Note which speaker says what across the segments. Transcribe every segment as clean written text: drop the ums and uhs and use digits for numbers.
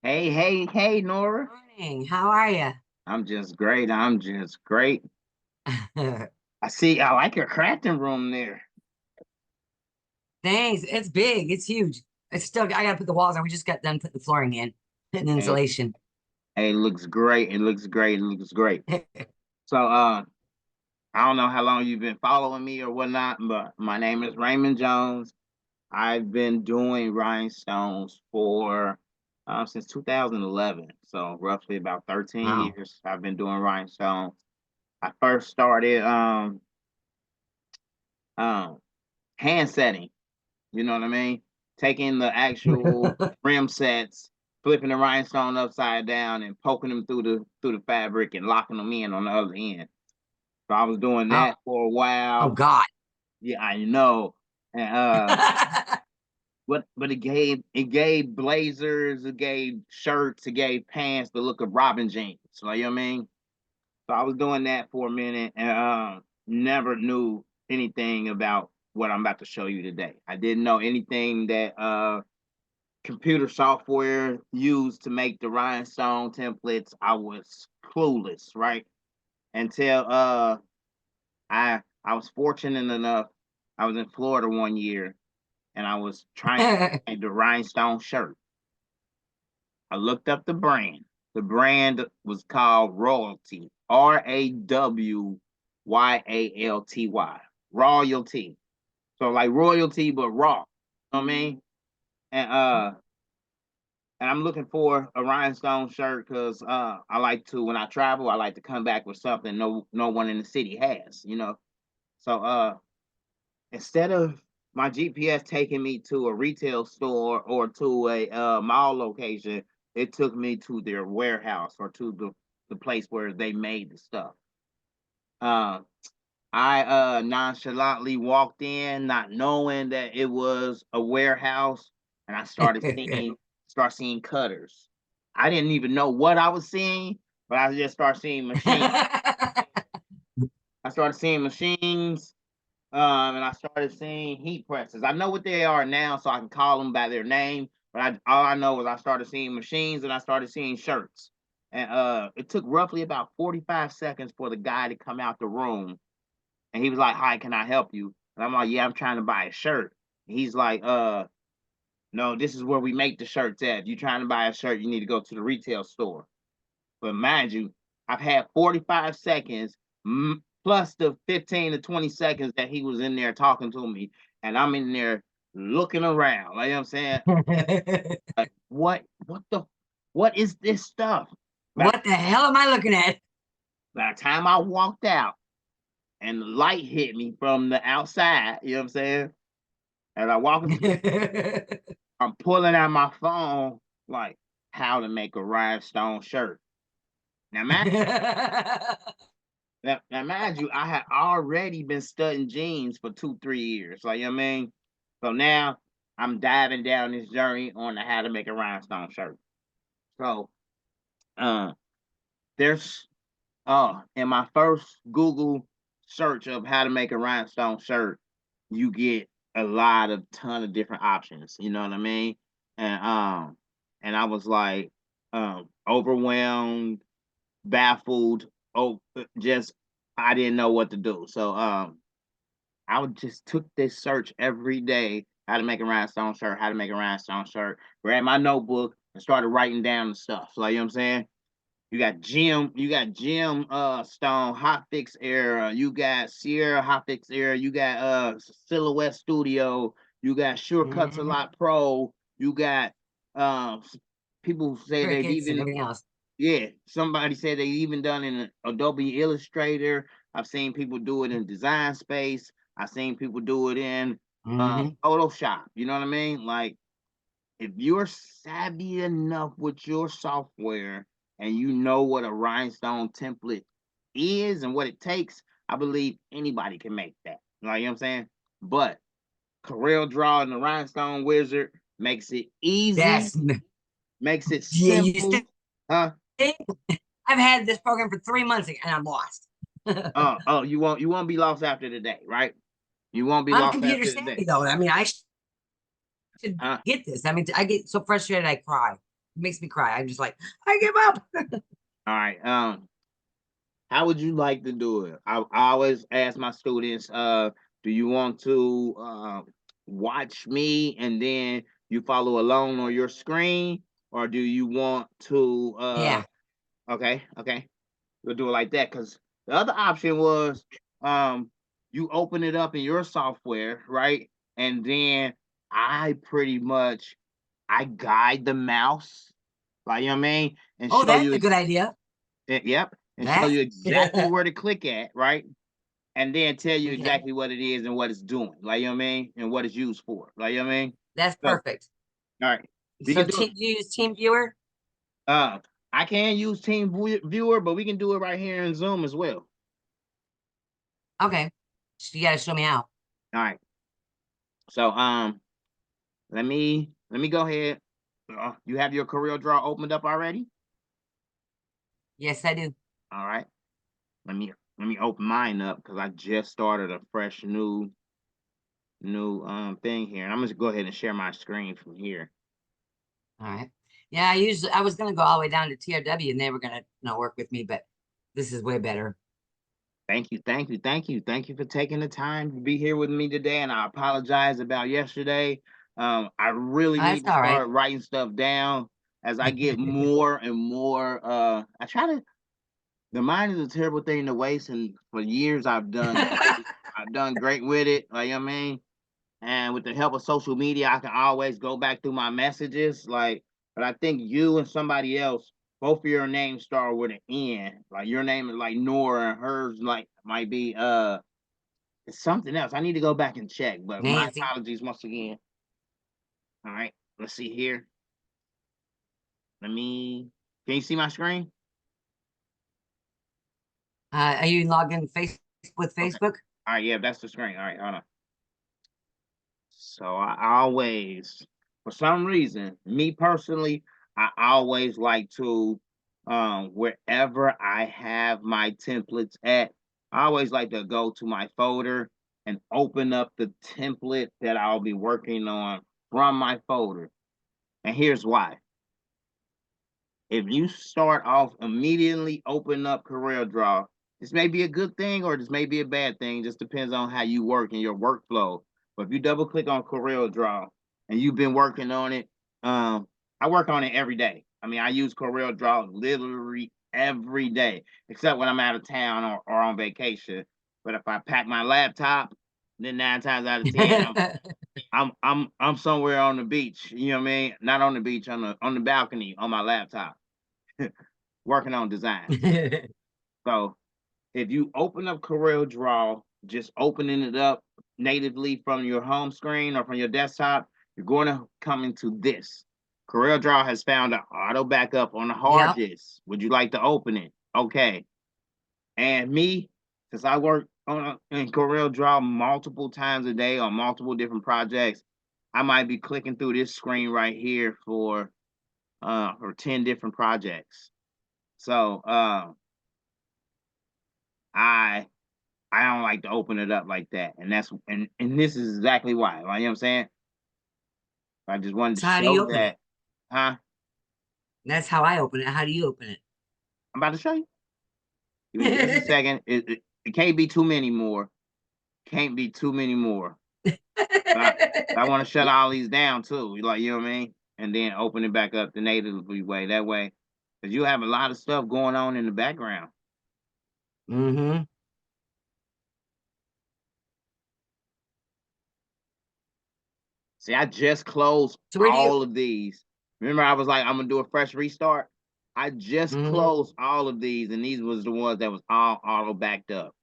Speaker 1: Hey, Nora.
Speaker 2: Morning. How are you?
Speaker 1: I'm just great. I'm just great. I like your crafting room there.
Speaker 2: Thanks. It's big. It's huge. It's still. I gotta put the walls on. We just got done putting the flooring in, putting
Speaker 1: Hey,
Speaker 2: insulation.
Speaker 1: hey, it looks great. It looks great. It looks great. So, I don't know how long you've been following me or whatnot, but my name is Raymond Jones. I've been doing rhinestones for since 2011, so roughly about 13
Speaker 2: Wow.
Speaker 1: years. I've been doing rhinestones. I first started um hand setting. You know what I mean? Taking the actual rim sets, flipping the rhinestone upside down, and poking them through the fabric and locking them in on the other end. So I was doing
Speaker 2: Oh,
Speaker 1: that for a
Speaker 2: oh
Speaker 1: while.
Speaker 2: God.
Speaker 1: Yeah, I know. And but it gave blazers, it gave shirts, it gave pants the look of Robin jeans. So you know what I mean? So I was doing that for a minute and never knew anything about what I'm about to show you today. I didn't know anything that computer software used to make the rhinestone templates. I was clueless, right? Until I was fortunate enough. I was in Florida one year and I was trying to make the rhinestone shirt. I looked up the brand. The brand was called Royalty, Rawalty, Royalty. So like royalty, but raw. You know what I mean? And and I'm looking for a rhinestone shirt because I like to when I travel, I like to come back with something no one in the city has, you know. So instead of my GPS taking me to a retail store or to a mall location, it took me to their warehouse or to the place where they made the stuff. Uh, I nonchalantly walked in, not knowing that it was a warehouse, and I started seeing cutters. I didn't even know what I was seeing, but I just started seeing machines. I started seeing machines, and I started seeing heat presses. I know what they are now, so I can call them by their name. But all I know is I started seeing machines and I started seeing shirts. And it took roughly about 45 seconds for the guy to come out the room. And he was like, "Hi, can I help you?" And I'm like, "Yeah, I'm trying to buy a shirt." And he's like, no, this is where we make the shirts at. If you're trying to buy a shirt, you need to go to the retail store." But mind you, I've had 45 seconds plus the 15 to 20 seconds that he was in there talking to me. And I'm in there looking around. Like, you know what I'm saying? Like, what is this stuff? By,
Speaker 2: What the hell am I looking at?
Speaker 1: by the time I walked out and the light hit me from the outside, you know what I'm saying? As I walk into, I'm pulling out my phone, like, how to make a rhinestone shirt. Now, man, now, mind you, I had already been studying jeans for 2, 3 years. Like, you know what I mean? So now I'm diving down this journey on how to make a rhinestone shirt. So uh there's in my first Google search of how to make a rhinestone shirt, you get a ton of different options. You know what I mean? And I was like overwhelmed, baffled, just I didn't know what to do. So I would just took this search every day, how to make a rhinestone shirt, how to make a rhinestone shirt, grabbed my notebook and started writing down the stuff. Like, you know what I'm saying? You got Jim Stone, Hotfix era, you got Sierra Hotfix era, you got Silhouette Studio, you got Cuts a
Speaker 2: Mhm.
Speaker 1: Lot Pro, you got uh people say they've
Speaker 2: Crickets and
Speaker 1: even
Speaker 2: everything else.
Speaker 1: yeah, somebody said they even done in Adobe Illustrator. I've seen people do it in Design Space. I've seen people do it in
Speaker 2: Hmm.
Speaker 1: Photoshop. You know what I mean? Like, if you're savvy enough with your software and you know what a rhinestone template is and what it takes, I believe anybody can make that. Like, you know what I'm saying? But Corel Draw and the Rhinestone Wizard makes it easy,
Speaker 2: That's
Speaker 1: makes it
Speaker 2: yeah. You
Speaker 1: simple. Huh?
Speaker 2: think I've had this program for 3 months and I'm lost.
Speaker 1: Oh, you won't be lost after today, right? You won't be
Speaker 2: I'm
Speaker 1: lost
Speaker 2: computer
Speaker 1: after today.
Speaker 2: savvy though. I mean, I should
Speaker 1: Huh?
Speaker 2: get this. I mean, I get so frustrated I cry. makes me cry. I'm just like, I give up.
Speaker 1: All right. How would you like to do it? I always ask my students, do you want to watch me and then you follow along on your screen, or do you want to
Speaker 2: Yeah.
Speaker 1: okay, we'll do it like that. Because the other option was you open it up in your software, right? And then I pretty much I guide the mouse, like, you know what I mean, and
Speaker 2: Oh,
Speaker 1: show
Speaker 2: that's
Speaker 1: you
Speaker 2: a good idea.
Speaker 1: yep, and show
Speaker 2: That
Speaker 1: you exactly where to click at, right? And then tell you
Speaker 2: okay.
Speaker 1: exactly what it is and what it's doing, like, you know what I mean, and what it's used for, like, you know what I mean.
Speaker 2: That's
Speaker 1: So, all
Speaker 2: perfect.
Speaker 1: right, we
Speaker 2: So
Speaker 1: can do it.
Speaker 2: do you use Team Viewer?
Speaker 1: I can use Viewer, but we can do it right here in Zoom as well.
Speaker 2: Okay. So you gotta show me how.
Speaker 1: All right. So let me go ahead. You have your Corel Draw opened up already?
Speaker 2: Yes, I do.
Speaker 1: All right. Let me open mine up because I just started a fresh new thing here. And I'm just go ahead and share my screen from here.
Speaker 2: All right. Yeah, I was gonna go all the way down to TRW and they were gonna work with me, but this is way better.
Speaker 1: Thank you for taking the time to be here with me today. And I apologize about yesterday. I really
Speaker 2: That's
Speaker 1: need to
Speaker 2: all right.
Speaker 1: start writing stuff down as I get more and more. I try to. The mind is a terrible thing to waste, and for years I've done great. I've done great with it. Like, you know what I mean. And with the help of social media, I can always go back through my messages. Like, but I think you and somebody else, both of your names start with an N. Like your name is like Nora, and hers like might be it's something else. I need to go back and check. But my
Speaker 2: Nancy.
Speaker 1: apologies once again. All right, let's see here. Let me. Can you see my screen?
Speaker 2: Are you logged in with
Speaker 1: Okay.
Speaker 2: Facebook?
Speaker 1: All right. Yeah, that's the screen. All right. Hold on. So I always, for some reason, me personally, I always like to, wherever I have my templates at, I always like to go to my folder and open up the template that I'll be working on from my folder. And here's why. If you start off immediately open up CorelDRAW, this may be a good thing or this may be a bad thing. Just depends on how you work in your workflow. But if you double click on CorelDRAW and you've been working on it, I work on it every day. I mean, I use CorelDRAW literally every day, except when I'm out of town or on vacation. But if I pack my laptop, then 9 times out of 10, I'm somewhere on the beach. You know what I mean? Not on the beach, on the balcony on my laptop, working on designs. So if you open up CorelDRAW, just opening it up natively from your home screen or from your desktop, you're going to come into this. CorelDRAW has found an auto backup on the hard
Speaker 2: Yep.
Speaker 1: disk. Would you like to open it? Okay. And me, since I work in CorelDRAW multiple times a day on multiple different projects, I might be clicking through this screen right here for 10 different projects. So I don't like to open it up like that. And this is exactly why. Like, you know what I'm saying? I just wanted to
Speaker 2: So how do you
Speaker 1: show
Speaker 2: open it?
Speaker 1: that, huh?
Speaker 2: That's how I open it. How do you open
Speaker 1: I'm about to show you. Give me just a
Speaker 2: it?
Speaker 1: second. It can't be too many more. Can't be too many more. But I want to shut all these down too. Like, you know what I mean? And then open it back up the natively way. That way, because you have a lot of stuff going on in the background.
Speaker 2: Mm-hmm.
Speaker 1: See, I just closed
Speaker 2: So where do you
Speaker 1: all of these. Remember, I was like, I'm gonna do a fresh restart. I just
Speaker 2: mm-hmm.
Speaker 1: closed all of these, and these was the ones that was all auto backed up.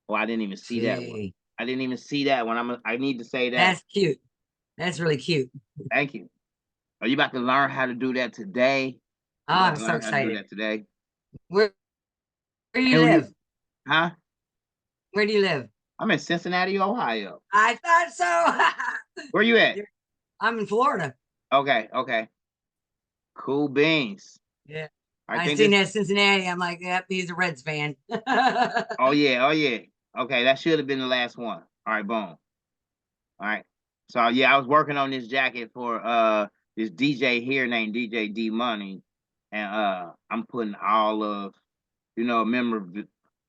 Speaker 1: Oh, I didn't even see that one.
Speaker 2: See,
Speaker 1: I didn't even see that one. I need to say that.
Speaker 2: that's cute. That's really cute.
Speaker 1: Thank you. Are you about to learn how to do that today?
Speaker 2: Oh,
Speaker 1: You about
Speaker 2: I'm
Speaker 1: to
Speaker 2: so
Speaker 1: learn how to do
Speaker 2: excited.
Speaker 1: that today?
Speaker 2: Where do you
Speaker 1: And
Speaker 2: live?
Speaker 1: huh?
Speaker 2: Where do you live?
Speaker 1: I'm in Cincinnati, Ohio.
Speaker 2: I thought so.
Speaker 1: Where you at?
Speaker 2: I'm in Florida.
Speaker 1: Okay. Cool beans.
Speaker 2: Yeah.
Speaker 1: I
Speaker 2: I
Speaker 1: think
Speaker 2: seen
Speaker 1: this.
Speaker 2: that Cincinnati. I'm like, yep, he's a Reds fan.
Speaker 1: Oh yeah. Okay, that should have been the last one. All right, boom. All right. So yeah, I was working on this jacket for this DJ here named DJ D Money, and I'm putting all of, you know,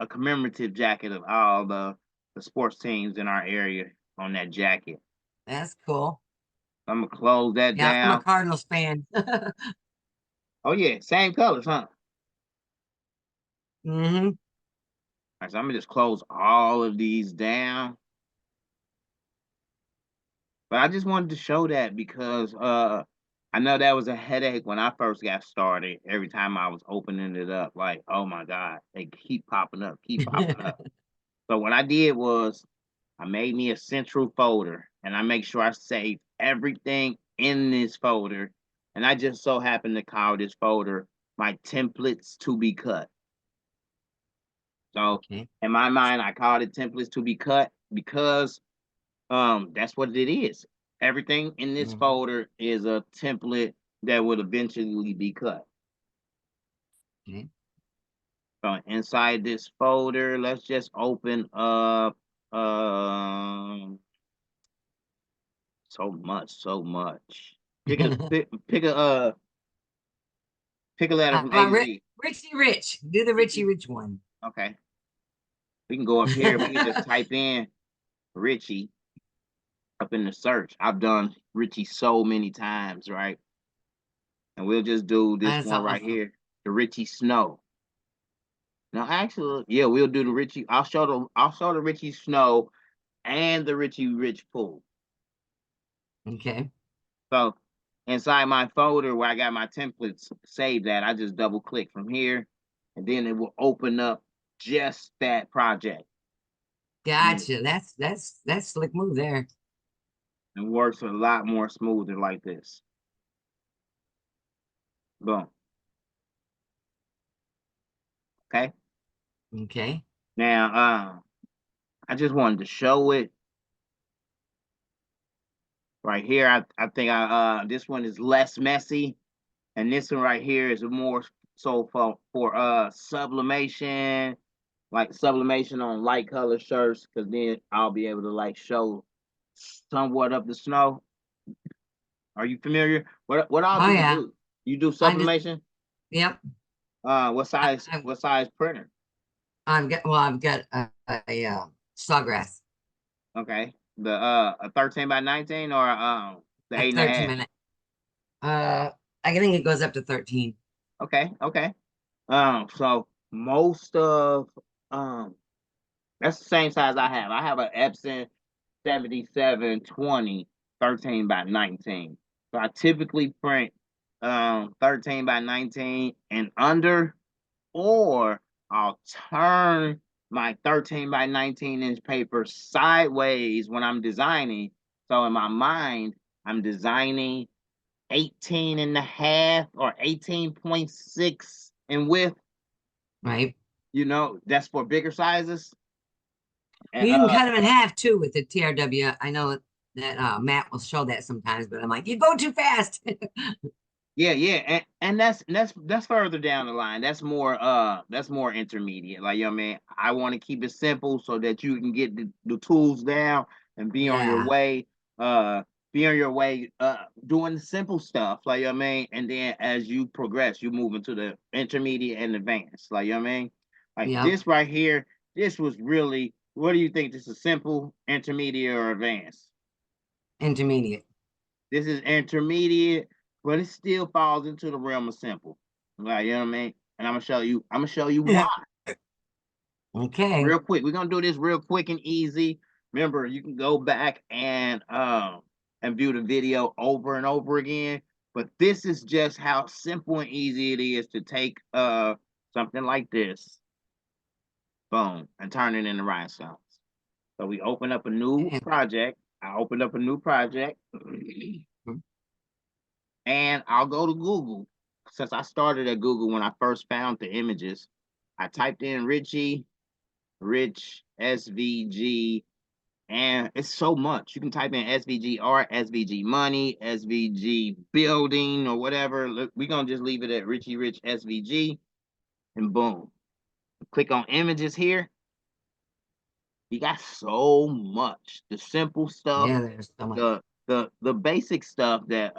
Speaker 1: a commemorative jacket of all the sports teams in our area on that jacket.
Speaker 2: That's cool.
Speaker 1: I'm gonna close that
Speaker 2: Yeah, I'm a
Speaker 1: down.
Speaker 2: Cardinals fan.
Speaker 1: Oh yeah, same colors, huh?
Speaker 2: Mm-hmm.
Speaker 1: All right, so I'm gonna just close all of these down. But I just wanted to show that because I know that was a headache when I first got started. Every time I was opening it up, like, oh my God, they keep popping up, keep popping up. So what I did was I made me a central folder and I make sure I save everything in this folder. And I just so happen to call this folder my templates to be cut. So
Speaker 2: Okay.
Speaker 1: in my mind, I called it templates to be cut because that's what it is. Everything in this
Speaker 2: Mhm.
Speaker 1: folder is a template that would eventually be cut.
Speaker 2: Okay.
Speaker 1: So inside this folder, let's just open up so much, so much. Pick a pick a letter
Speaker 2: How
Speaker 1: from A
Speaker 2: about
Speaker 1: to Z.
Speaker 2: Richie Rich? Do the Richie Rich one.
Speaker 1: Okay. We can go up here. We can just type in Richie up in the search. I've done Richie so many times, right? And we'll just do this
Speaker 2: That's
Speaker 1: one right
Speaker 2: awesome.
Speaker 1: here, the Richie Snow. Now, actually, yeah, we'll do the Richie. I'll show the Richie Snow and the Richie Rich pool.
Speaker 2: Okay.
Speaker 1: So inside my folder where I got my templates saved at, I just double click from here, and then it will open up just that project. And then
Speaker 2: Gotcha. That's slick move there.
Speaker 1: it works a lot more smoother like this. Boom. Okay.
Speaker 2: Okay.
Speaker 1: Now, I just wanted to show it right here. I think this one is less messy, and this one right here is more so for sublimation, like sublimation on light color shirts, because then I'll be able to like show somewhat of the snow. Are you familiar? What all
Speaker 2: Oh
Speaker 1: do you
Speaker 2: yeah.
Speaker 1: do? You do
Speaker 2: I just
Speaker 1: sublimation?
Speaker 2: yep.
Speaker 1: What
Speaker 2: I,
Speaker 1: size?
Speaker 2: I've
Speaker 1: What size printer?
Speaker 2: I've got a sawgrass.
Speaker 1: Okay, the a 13 by 19 or the
Speaker 2: A
Speaker 1: eight and a
Speaker 2: 13
Speaker 1: half.
Speaker 2: minute. Uh I think it goes up to 13.
Speaker 1: Okay, okay. So most of um that's the same size I have. I have an Epson 7720 13 by 19. So I typically print 13 by 19 and under, or I'll turn my 13 by 19-inch paper sideways when I'm designing. So in my mind, I'm designing 18 and a half or 18.6 in width.
Speaker 2: Right.
Speaker 1: You know, that's for bigger sizes. And
Speaker 2: Well, you can cut them in half too with the TRW. I know that Matt will show that sometimes, but I'm like, you go too fast.
Speaker 1: yeah, yeah, and that's further down the line. That's more intermediate. Like, you know what I mean, I want to keep it simple so that you can get the tools down and be on your
Speaker 2: Yeah.
Speaker 1: way. Be on your way doing the simple stuff, like, you know what I mean, and then as you progress, you move into the intermediate and advanced. Like, you know what I mean? Like
Speaker 2: Yep.
Speaker 1: this right here, this was really, what do you think? This is simple, intermediate, or advanced?
Speaker 2: Intermediate.
Speaker 1: This is intermediate, but it still falls into the realm of simple. Like, you know what I mean? And I'm gonna show you why.
Speaker 2: Okay.
Speaker 1: Real quick. We're gonna do this real quick and easy. Remember, you can go back and view the video over and over again. But this is just how simple and easy it is to take something like this, boom, and turn it into rhinestones. So we open up a new
Speaker 2: Okay.
Speaker 1: project. I opened up a new project. And I'll go to Google. Since I started at Google when I first found the images, I typed in Richie, Rich, SVG, and it's so much. You can type in SVG art, SVG money, SVG building, or whatever. Look, we're going to just leave it at Richie Rich SVG, and boom. Click on images here. You got so much. The simple stuff,
Speaker 2: Yeah, there's so much.
Speaker 1: the basic stuff that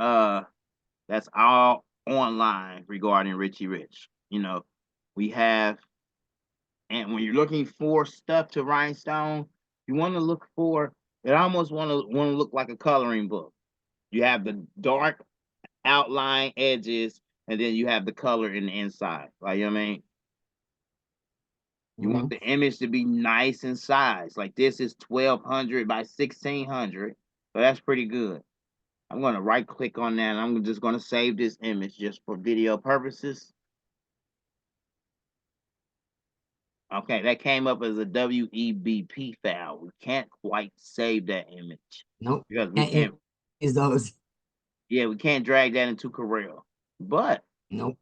Speaker 1: That's all online regarding Richie Rich. You know, we have, and when you're looking for stuff to rhinestone, you want to look for it. Almost want to look like a coloring book. You have the dark outline edges, and then you have the color in the inside. Like, you know what I mean? You want the image to be nice in size. Like this is 1200 by 1600. So that's pretty good. I'm going to right click on that. And I'm just going to save this image just for video purposes. Okay, that came up as a WEBP file. We can't quite save that image.
Speaker 2: Nope.
Speaker 1: Because we can't
Speaker 2: use those.
Speaker 1: Yeah, we can't drag that into Corel. But
Speaker 2: Nope.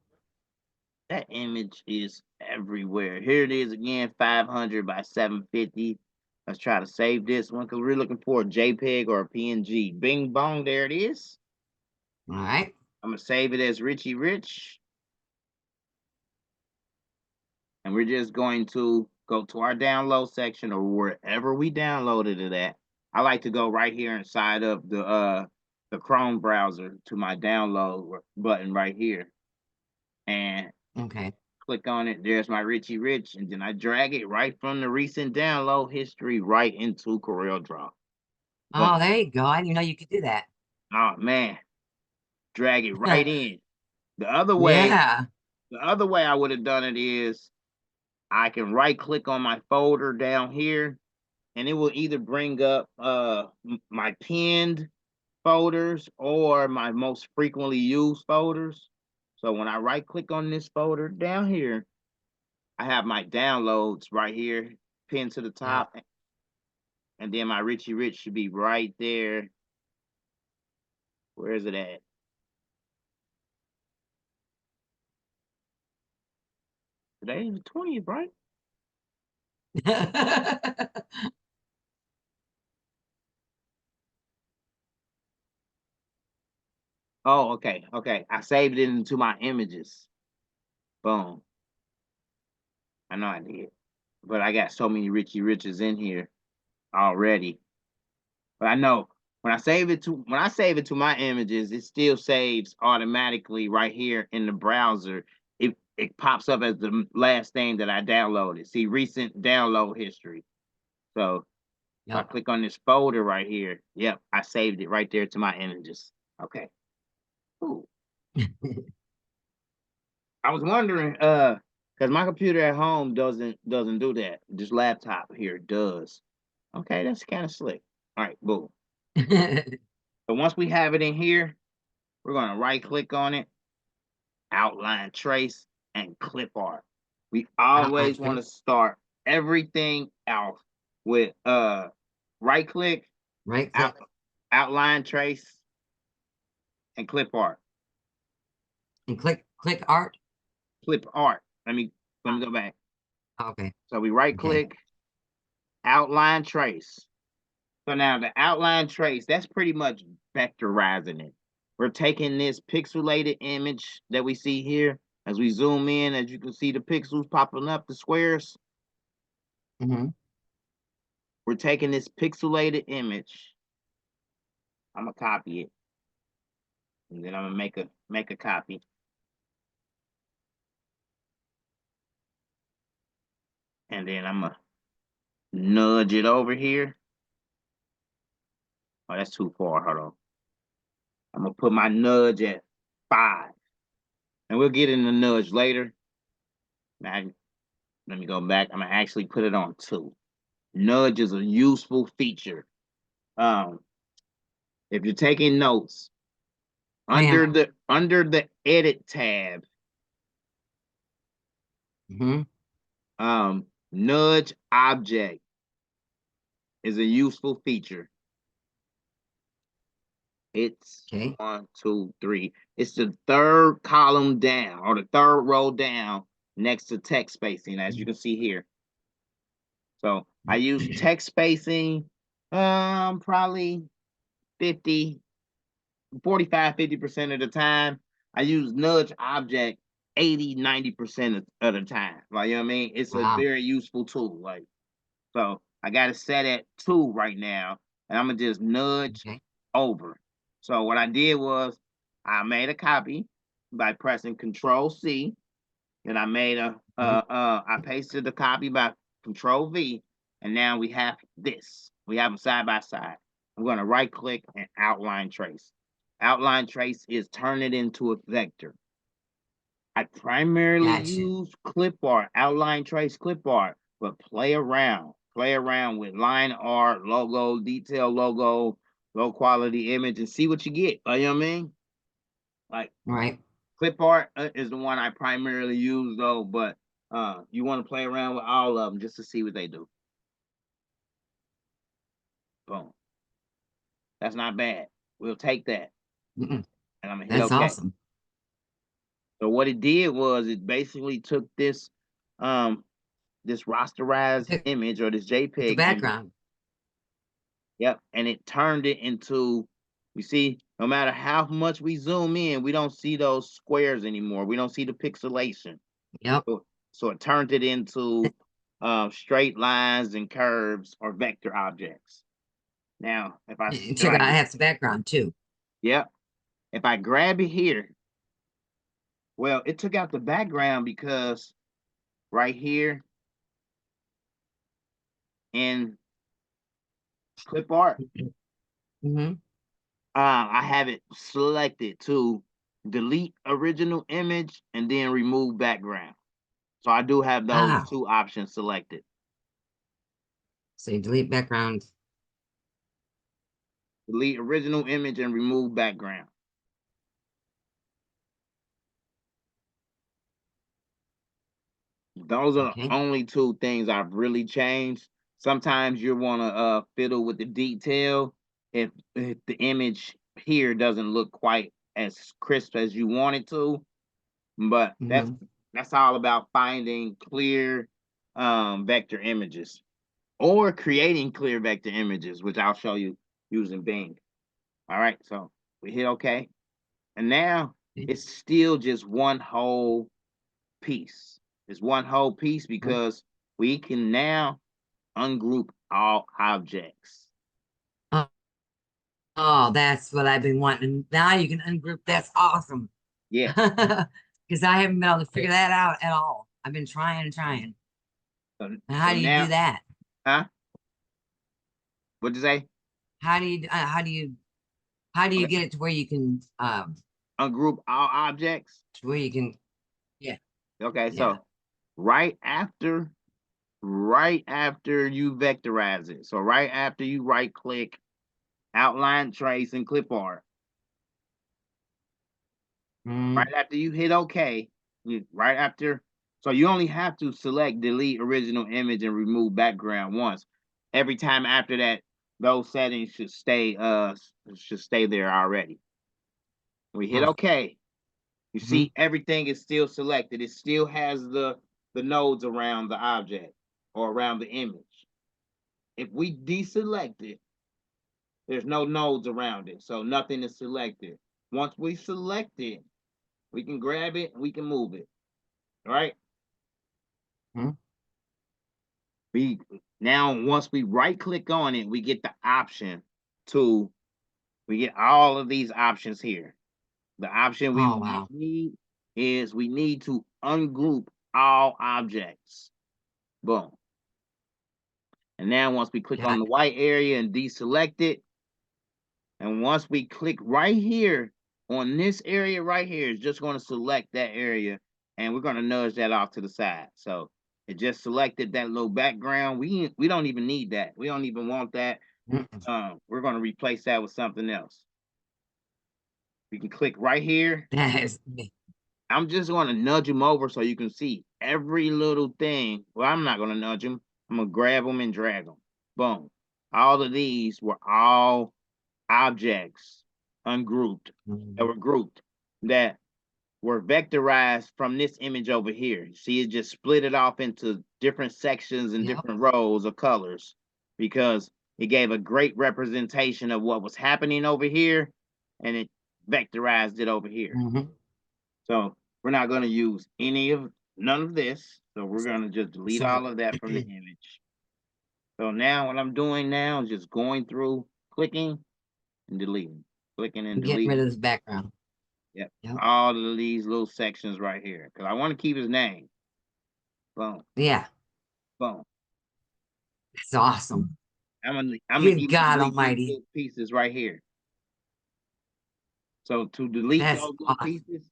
Speaker 1: that image is everywhere. Here it is again, 500 by 750. Let's try to save this one because we're looking for a JPEG or a PNG. Bing bong, there it is.
Speaker 2: All right.
Speaker 1: I'm going to save it as Richie Rich. And we're just going to go to our download section or wherever we downloaded it at. I like to go right here inside of the Chrome browser to my download button right here. And
Speaker 2: okay,
Speaker 1: click on it. There's my Richie Rich. And then I drag it right from the recent download history right into Corel Draw.
Speaker 2: Oh, there you go. I didn't know you could do that.
Speaker 1: Oh, man. Drag it right in. The other way, I would have done it is I can right click on my folder down here and it will either bring up my pinned folders or my most frequently used folders. So when I right click on this folder down here, I have my downloads right here pinned to the top. Yep. And then my Richie Rich should be right there. Where is it at? Today is the 20th, right? Oh, okay. Okay. I saved it into my images. Boom. I know I did. But I got so many Richie Riches in here already. But I know when I save it to my images, it still saves automatically right here in the browser. It pops up as the last thing that I downloaded. See, recent download history. So if I click on this folder right here, yep, I saved it right there to my images. Okay. Ooh. I was wondering, because my computer at home doesn't do that. This laptop here does. Okay, that's kind of slick. All right, boom. So once we have it in here, we're gonna right click on it, outline trace, and clip art. We always want to start everything out with right click, outline trace, and clip art.
Speaker 2: And click art.
Speaker 1: Clip art. Let me go back.
Speaker 2: Okay.
Speaker 1: So we right click, outline trace. So now the outline trace, that's pretty much vectorizing it. We're taking this pixelated image that we see here. As we zoom in, as you can see the pixels popping up, the squares. We're taking this pixelated image. I'm gonna copy it. And then I'm gonna make a copy. And then I'm gonna nudge it over here. Oh, that's too far. Hold on. I'm gonna put my nudge at 5. And we'll get in the nudge later. Now, let me go back. I'm gonna actually put it on 2. Nudge is a useful feature. If you're taking notes, under the edit tab, nudge object is a useful feature. It's 1, 2, 3. It's the 3rd column down or the 3rd row down next to text spacing, as you can see here. So I use text spacing probably 45-50% of the time. I use nudge object 80-90% of the time. Like, you know what I mean? It's a very useful tool. Like, so I got it set at 2 right now, and I'm gonna just nudge over. So what I did was I made a copy by pressing Control C. Then I made I pasted the copy by Control V, and now we have this. We have them side by side. I'm going to right click and outline trace. Outline trace is turn it into a vector. I primarily
Speaker 2: Gotcha.
Speaker 1: use clip art, outline trace clip art, but play around with line art, logo, detail logo, low quality image, and see what you get. You know what I mean? Like
Speaker 2: Right.
Speaker 1: clip art is the one I primarily use though, but you want to play around with all of them just to see what they do. Boom. That's not bad. We'll take that.
Speaker 2: Mm-mm.
Speaker 1: And I'm gonna hit
Speaker 2: That's
Speaker 1: okay.
Speaker 2: awesome.
Speaker 1: So what it did was it basically took this this rasterized image or this
Speaker 2: The
Speaker 1: JPEG
Speaker 2: background.
Speaker 1: image, yep, and it turned it into, you see, no matter how much we zoom in, we don't see those squares anymore. We don't see the pixelation.
Speaker 2: Yep.
Speaker 1: So it turned it into straight lines and curves or vector objects. Now,
Speaker 2: Check out, I have the background too.
Speaker 1: yep, if I grab it here, well, it took out the background because right here in clip art,
Speaker 2: Mm-hmm.
Speaker 1: I have it selected to delete original image and then remove background. So I do have those
Speaker 2: Ah,
Speaker 1: two options selected.
Speaker 2: so you delete background.
Speaker 1: Delete original image and remove background. Those are the
Speaker 2: Okay.
Speaker 1: only two things I've really changed. Sometimes you want to fiddle with the detail if the image here doesn't look quite as crisp as you want it to, but
Speaker 2: Mm-hmm.
Speaker 1: that's all about finding clear vector images or creating clear vector images, which I'll show you using Bing. All right, so we hit OK, and now it's still just one whole piece. It's one whole piece because we can now ungroup all objects.
Speaker 2: Oh, that's what I've been wanting. Now you can ungroup. That's awesome.
Speaker 1: Yeah.
Speaker 2: Because I haven't been able to figure that out at all. I've been trying and trying.
Speaker 1: So,
Speaker 2: How
Speaker 1: so
Speaker 2: do you do
Speaker 1: now,
Speaker 2: that?
Speaker 1: huh? What'd you say?
Speaker 2: How do you
Speaker 1: Okay.
Speaker 2: get it to where you can
Speaker 1: Ungroup all objects.
Speaker 2: to where you can yeah,
Speaker 1: Okay,
Speaker 2: yeah.
Speaker 1: so right after you vectorize it. So right after you right click, outline trace and clip art.
Speaker 2: Mm,
Speaker 1: Right after you hit OK, right after, so you only have to select delete original image and remove background once. Every time after that, those settings should stay there already. We hit
Speaker 2: oh,
Speaker 1: OK. You
Speaker 2: mhm.
Speaker 1: see everything is still selected. It still has the nodes around the object or around the image. If we deselect it, there's no nodes around it, so nothing is selected. Once we select it, we can grab it, we can move it. All right.
Speaker 2: Mhm.
Speaker 1: We now once we right click on it, we get the option to we get all of these options here. The option we
Speaker 2: Oh wow.
Speaker 1: need is we need to ungroup all objects. Boom. And now once we click on
Speaker 2: Got
Speaker 1: the white area and deselect it, and once we click right here on this area right here, it's just going to select that area and we're going to nudge that off to the side. So it just selected that little background. We don't even need that. We don't even want that. We're going to replace that with something else. We can click right here.
Speaker 2: that is
Speaker 1: I'm just going to nudge them over so you can see every little thing. Well, I'm not going to nudge them. I'm going to grab them and drag them. Boom. All of these were all objects ungrouped that were grouped that were vectorized from this image over here. See, it just split it off into different sections and
Speaker 2: yep.
Speaker 1: different rows of colors because it gave a great representation of what was happening over here and it vectorized it over here.
Speaker 2: Mm-hmm.
Speaker 1: So we're not going to use none of this. So we're going to just delete
Speaker 2: So
Speaker 1: all of that from the image. So now what I'm doing now is just going through, clicking and deleting, clicking and
Speaker 2: get rid
Speaker 1: deleting.
Speaker 2: of this background.
Speaker 1: Yep.
Speaker 2: Yep.
Speaker 1: All of these little sections right here. Because I want to keep his name. Boom.
Speaker 2: Yeah.
Speaker 1: Boom.
Speaker 2: It's awesome.
Speaker 1: I'm gonna
Speaker 2: Good
Speaker 1: even
Speaker 2: God
Speaker 1: delete these
Speaker 2: Almighty.
Speaker 1: little pieces right here. So to delete
Speaker 2: That's
Speaker 1: those little
Speaker 2: awesome.
Speaker 1: pieces,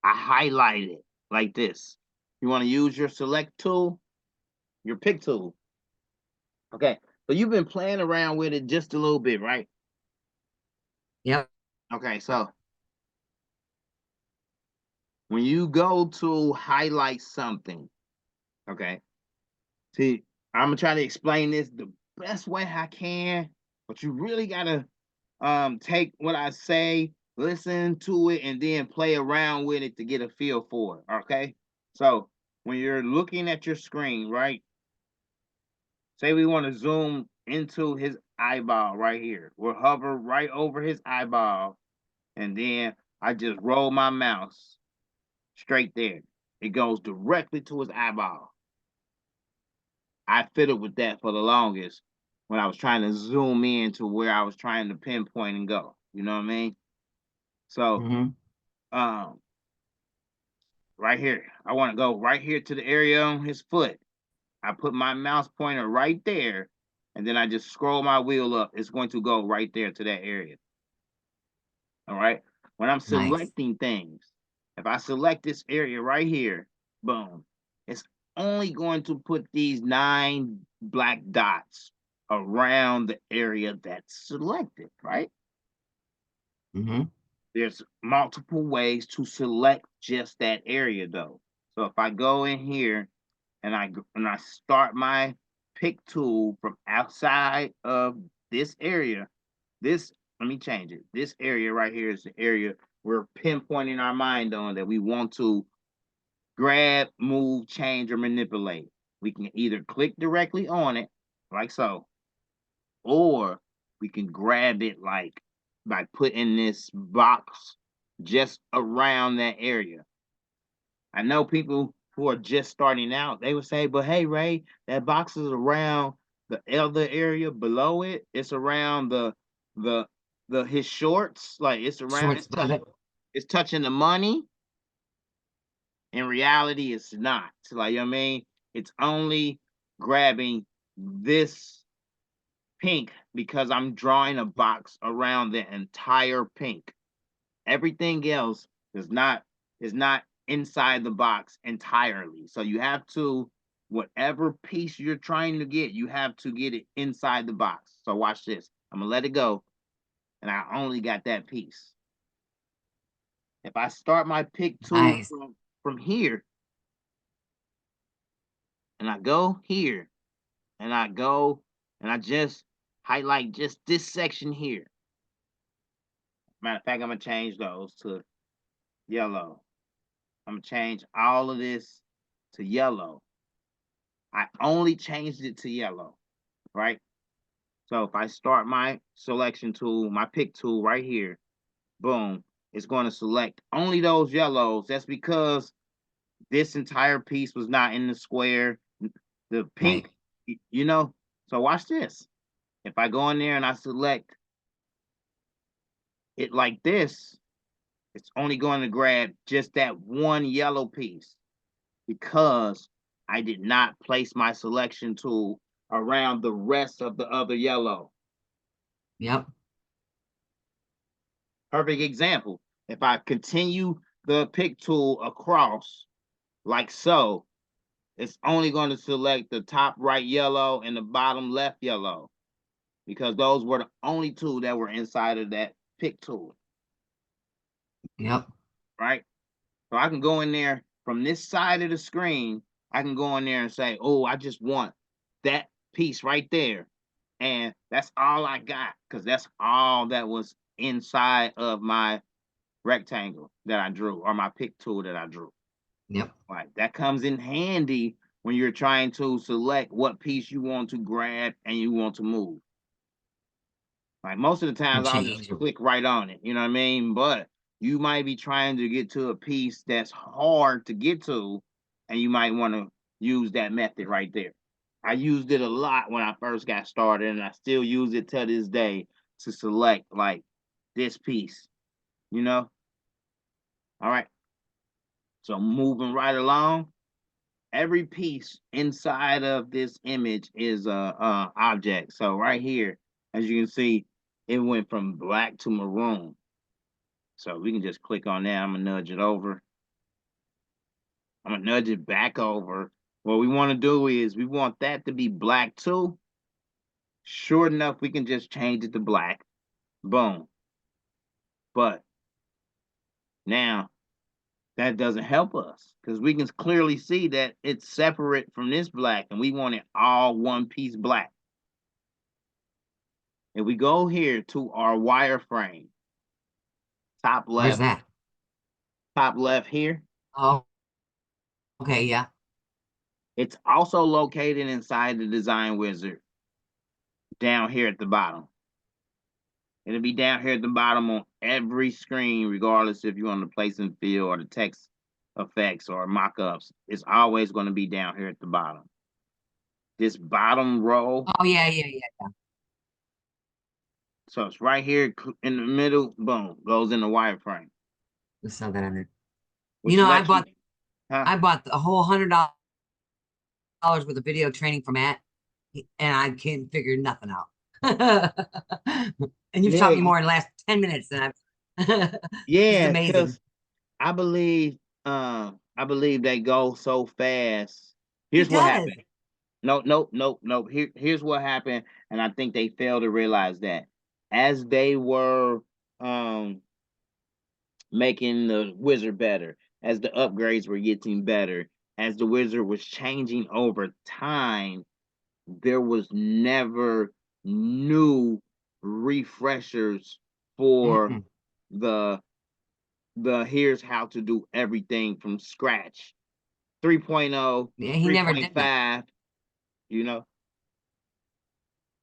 Speaker 1: I highlight it like this. You want to use your select tool, your pick tool. Okay. So you've been playing around with it just a little bit, right?
Speaker 2: Yep.
Speaker 1: Okay. So when you go to highlight something, okay. See, I'm gonna try to explain this the best way I can, but you really gotta take what I say, listen to it, and then play around with it to get a feel for it. Okay. So when you're looking at your screen, right? Say we want to zoom into his eyeball right here. We'll hover right over his eyeball, and then I just roll my mouse straight there. It goes directly to his eyeball. I fiddled with that for the longest when I was trying to zoom in to where I was trying to pinpoint and go. You know what I mean? So,
Speaker 2: Mm-hmm.
Speaker 1: um, right here, I want to go right here to the area on his foot. I put my mouse pointer right there, and then I just scroll my wheel up. It's going to go right there to that area. All right. When I'm
Speaker 2: Nice.
Speaker 1: selecting things, if I select this area right here, boom, it's only going to put these 9 black dots around the area that's selected, right?
Speaker 2: Mm-hmm.
Speaker 1: There's multiple ways to select just that area though. So if I go in here and I start my pick tool from outside of this area, this, let me change it. This area right here is the area we're pinpointing our mind on that we want to grab, move, change, or manipulate. We can either click directly on it, like so, or we can grab it like by putting this box just around that area. I know people who are just starting out, they would say, but hey, Ray, that box is around the other area below it. It's around the his shorts, like it's around
Speaker 2: Shorts above it.
Speaker 1: it's touching the money. In reality, it's not. Like, you know what I mean? It's only grabbing this pink because I'm drawing a box around the entire pink. Everything else is not inside the box entirely. So you have to, whatever piece you're trying to get, you have to get it inside the box. So watch this. I'm gonna let it go, and I only got that piece. If I start my pick tool
Speaker 2: Nice.
Speaker 1: from here, and I go here, and I go, and I just highlight just this section here. Matter of fact, I'm gonna change those to yellow. I'm gonna change all of this to yellow. I only changed it to yellow, right? So if I start my selection tool, my pick tool right here, boom, it's going to select only those yellows. That's because this entire piece was not in the square. The
Speaker 2: Right.
Speaker 1: pink, you know. So watch this. If I go in there and I select it like this, it's only going to grab just that one yellow piece because I did not place my selection tool around the rest of the other yellow.
Speaker 2: Yep.
Speaker 1: Perfect example. If I continue the pick tool across like so, it's only going to select the top right yellow and the bottom left yellow because those were the only two that were inside of that pick tool,
Speaker 2: Yep.
Speaker 1: right? So I can go in there from this side of the screen, I can go in there and say, oh, I just want that piece right there. And that's all I got because that's all that was inside of my rectangle that I drew or my pick tool that I drew.
Speaker 2: Yep.
Speaker 1: Like that comes in handy when you're trying to select what piece you want to grab and you want to move. Like most of the
Speaker 2: And
Speaker 1: times I'll just
Speaker 2: change them.
Speaker 1: click right on it, you know what I mean? But you might be trying to get to a piece that's hard to get to, and you might want to use that method right there. I used it a lot when I first got started, and I still use it to this day to select like this piece, you know? All right. So moving right along, every piece inside of this image is a object. So right here, as you can see, it went from black to maroon. So we can just click on that. I'm gonna nudge it over. I'm gonna nudge it back over. What we want to do is we want that to be black too. Sure enough, we can just change it to black. Boom. But now that doesn't help us because we can clearly see that it's separate from this black and we want it all one piece black. If we go here to our wireframe, top
Speaker 2: Where's
Speaker 1: left,
Speaker 2: that?
Speaker 1: top left here,
Speaker 2: Oh, okay, yeah.
Speaker 1: it's also located inside the design wizard down here at the bottom. It'll be down here at the bottom on every screen, regardless if you're on the place and fill or the text effects or mock-ups. It's always going to be down here at the bottom. This bottom row,
Speaker 2: Oh, yeah, yeah, yeah.
Speaker 1: so it's right here in the middle, boom, goes in the wireframe.
Speaker 2: We saw that on there.
Speaker 1: Which
Speaker 2: You know,
Speaker 1: lets you,
Speaker 2: I bought the whole $100 worth of video training from Matt, and I can't figure nothing out. And you've taught me
Speaker 1: yeah,
Speaker 2: more in the last 10 minutes than I've. This is
Speaker 1: yeah,
Speaker 2: amazing.
Speaker 1: because I believe they go so fast.
Speaker 2: He
Speaker 1: Here's what
Speaker 2: does.
Speaker 1: happened. No. Here's what happened, and I think they failed to realize that as they were making the wizard better, as the upgrades were getting better, as the wizard was changing over time, there was never new refreshers for
Speaker 2: Mm-mm.
Speaker 1: the here's how to do everything from scratch. 3.0,
Speaker 2: Yeah, he never did that.
Speaker 1: 3.5, you know.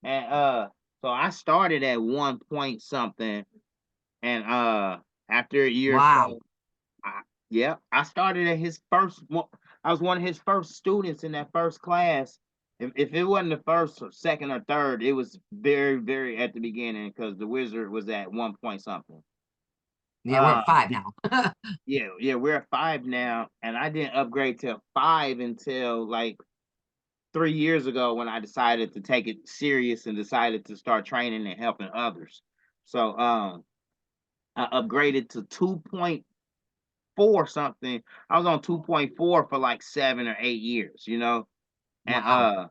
Speaker 1: And so I started at 1 point something, and after a year or
Speaker 2: Wow.
Speaker 1: so, yeah, I started at his first one. I was one of his first students in that first class. If it wasn't the first or second or third, it was very, very at the beginning because the wizard was at 1 point something.
Speaker 2: Yeah, we're at 5 now.
Speaker 1: Yeah, we're at 5 now, and I didn't upgrade to 5 until like 3 years ago when I decided to take it serious and decided to start training and helping others. So I upgraded to 2.4 something. I was on 2.4 for like 7 or 8 years, and
Speaker 2: Wow.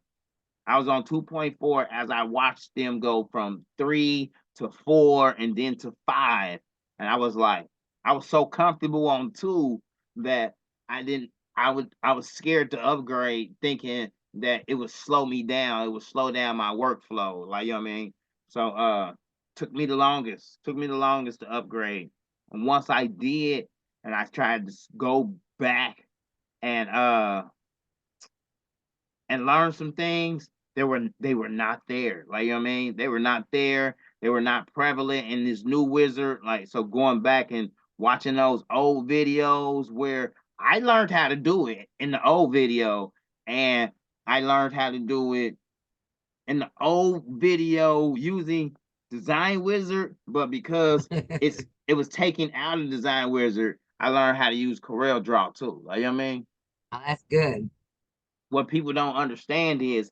Speaker 1: I was on 2.4 as I watched them go from 3 to 4 and then to 5. And I was like, I was so comfortable on 2 that I didn't, I was scared to upgrade thinking that it would slow me down. It would slow down my workflow. Like, you know what I mean? So, took me the longest to upgrade. And once I did, and I tried to go back and, learn some things, they were not there. Like, you know what I mean? They were not there. They were not prevalent in this new wizard. Like, so going back and watching those old videos where I learned how to do it in the old video, and I learned how to do it in the old video using Design Wizard, but because it was taken out of Design Wizard, I learned how to use Corel Draw too. Like, you know what I mean?
Speaker 2: Oh, that's good.
Speaker 1: What people don't understand is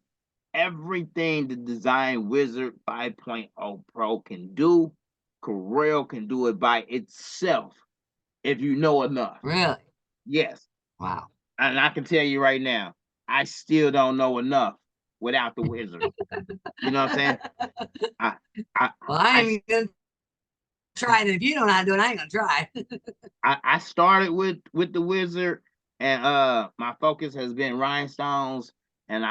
Speaker 1: everything the Design Wizard 5.0 Pro can do, Corel can do it by itself if you know enough.
Speaker 2: Really?
Speaker 1: Yes.
Speaker 2: Wow.
Speaker 1: And I can tell you right now, I still don't know enough without the wizard. You know what I'm saying? I I
Speaker 2: Well, I
Speaker 1: I
Speaker 2: ain't gonna try it. If you don't know how to do it, I ain't gonna try.
Speaker 1: I started with the wizard, and my focus has been rhinestones, and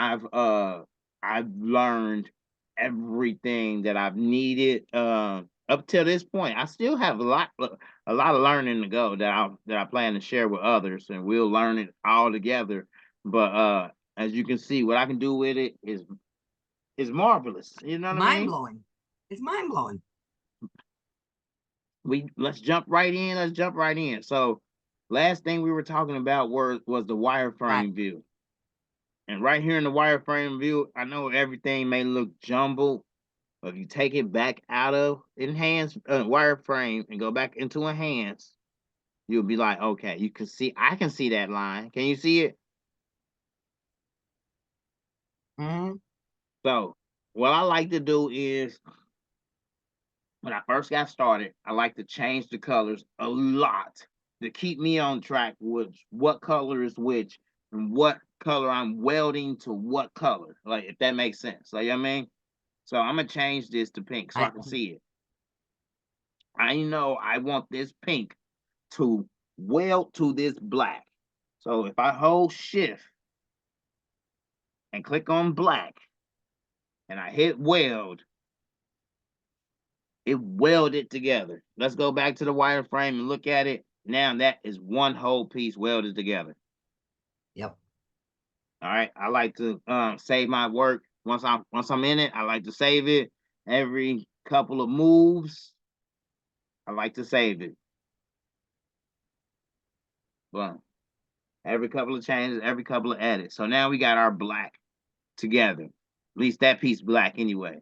Speaker 1: I've learned everything that I've needed up till this point. I still have a lot of learning to go that I plan to share with others, and we'll learn it all together. But as you can see, what I can do with it is marvelous. You know what I
Speaker 2: Mind
Speaker 1: mean?
Speaker 2: blowing. It's mind blowing.
Speaker 1: Let's jump right in. Let's jump right in. So last thing we were talking about was the
Speaker 2: Right.
Speaker 1: wireframe view. And right here in the wireframe view, I know everything may look jumbled, but if you take it back out of enhance wireframe and go back into enhance, you'll be like, okay, you can see, I can see that line. Can you see it?
Speaker 2: Mhm.
Speaker 1: So what I like to do is, when I first got started, I like to change the colors a lot to keep me on track with what color is which and what color I'm welding to what color. Like, if that makes sense. Like, you know what I mean? So I'm gonna change this to pink so I can see it. I know I want this pink to weld to this black. So if I hold shift and click on black and I hit weld, it welded together. Let's go back to the wireframe and look at it. Now that is one whole piece welded together.
Speaker 2: Yep.
Speaker 1: All right. I like to save my work. Once I'm in it, I like to save it. Every couple of moves, I like to save it. Boom. Every couple of changes, every couple of edits. So now we got our black together. At least that piece black anyway.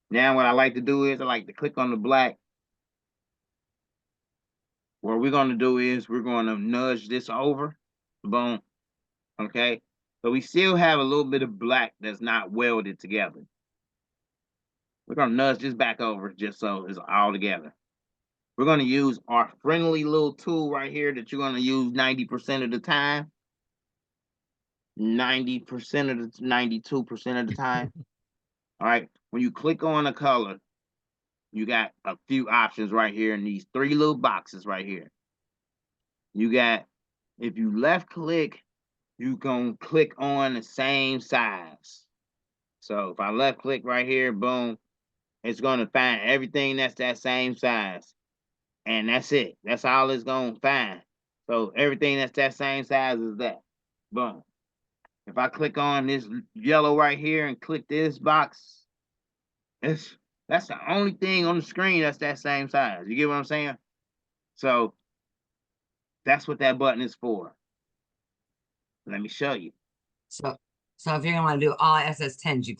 Speaker 1: Now what I like to do is I like to click on the black. What we're going to do is we're going to nudge this over. Boom. Okay. So we still have a little bit of black that's not welded together. We're going to nudge this back over just so it's all together. We're going to use our friendly little tool right here that you're going to use 90% of the time. 90% of the 92% of the time. All right. When you click on a color, you got a few options right here in these three little boxes right here. You got, if you left click, you can click on the same size. So if I left click right here, boom, it's going to find everything that's that same size. And that's it. That's all it's going to find. So everything that's that same size is that. Boom. If I click on this yellow right here and click this box, that's the only thing on the screen that's that same size. You get what I'm saying? So that's what that button is for. Let me show you.
Speaker 2: So if you're gonna want to do all SS10s, you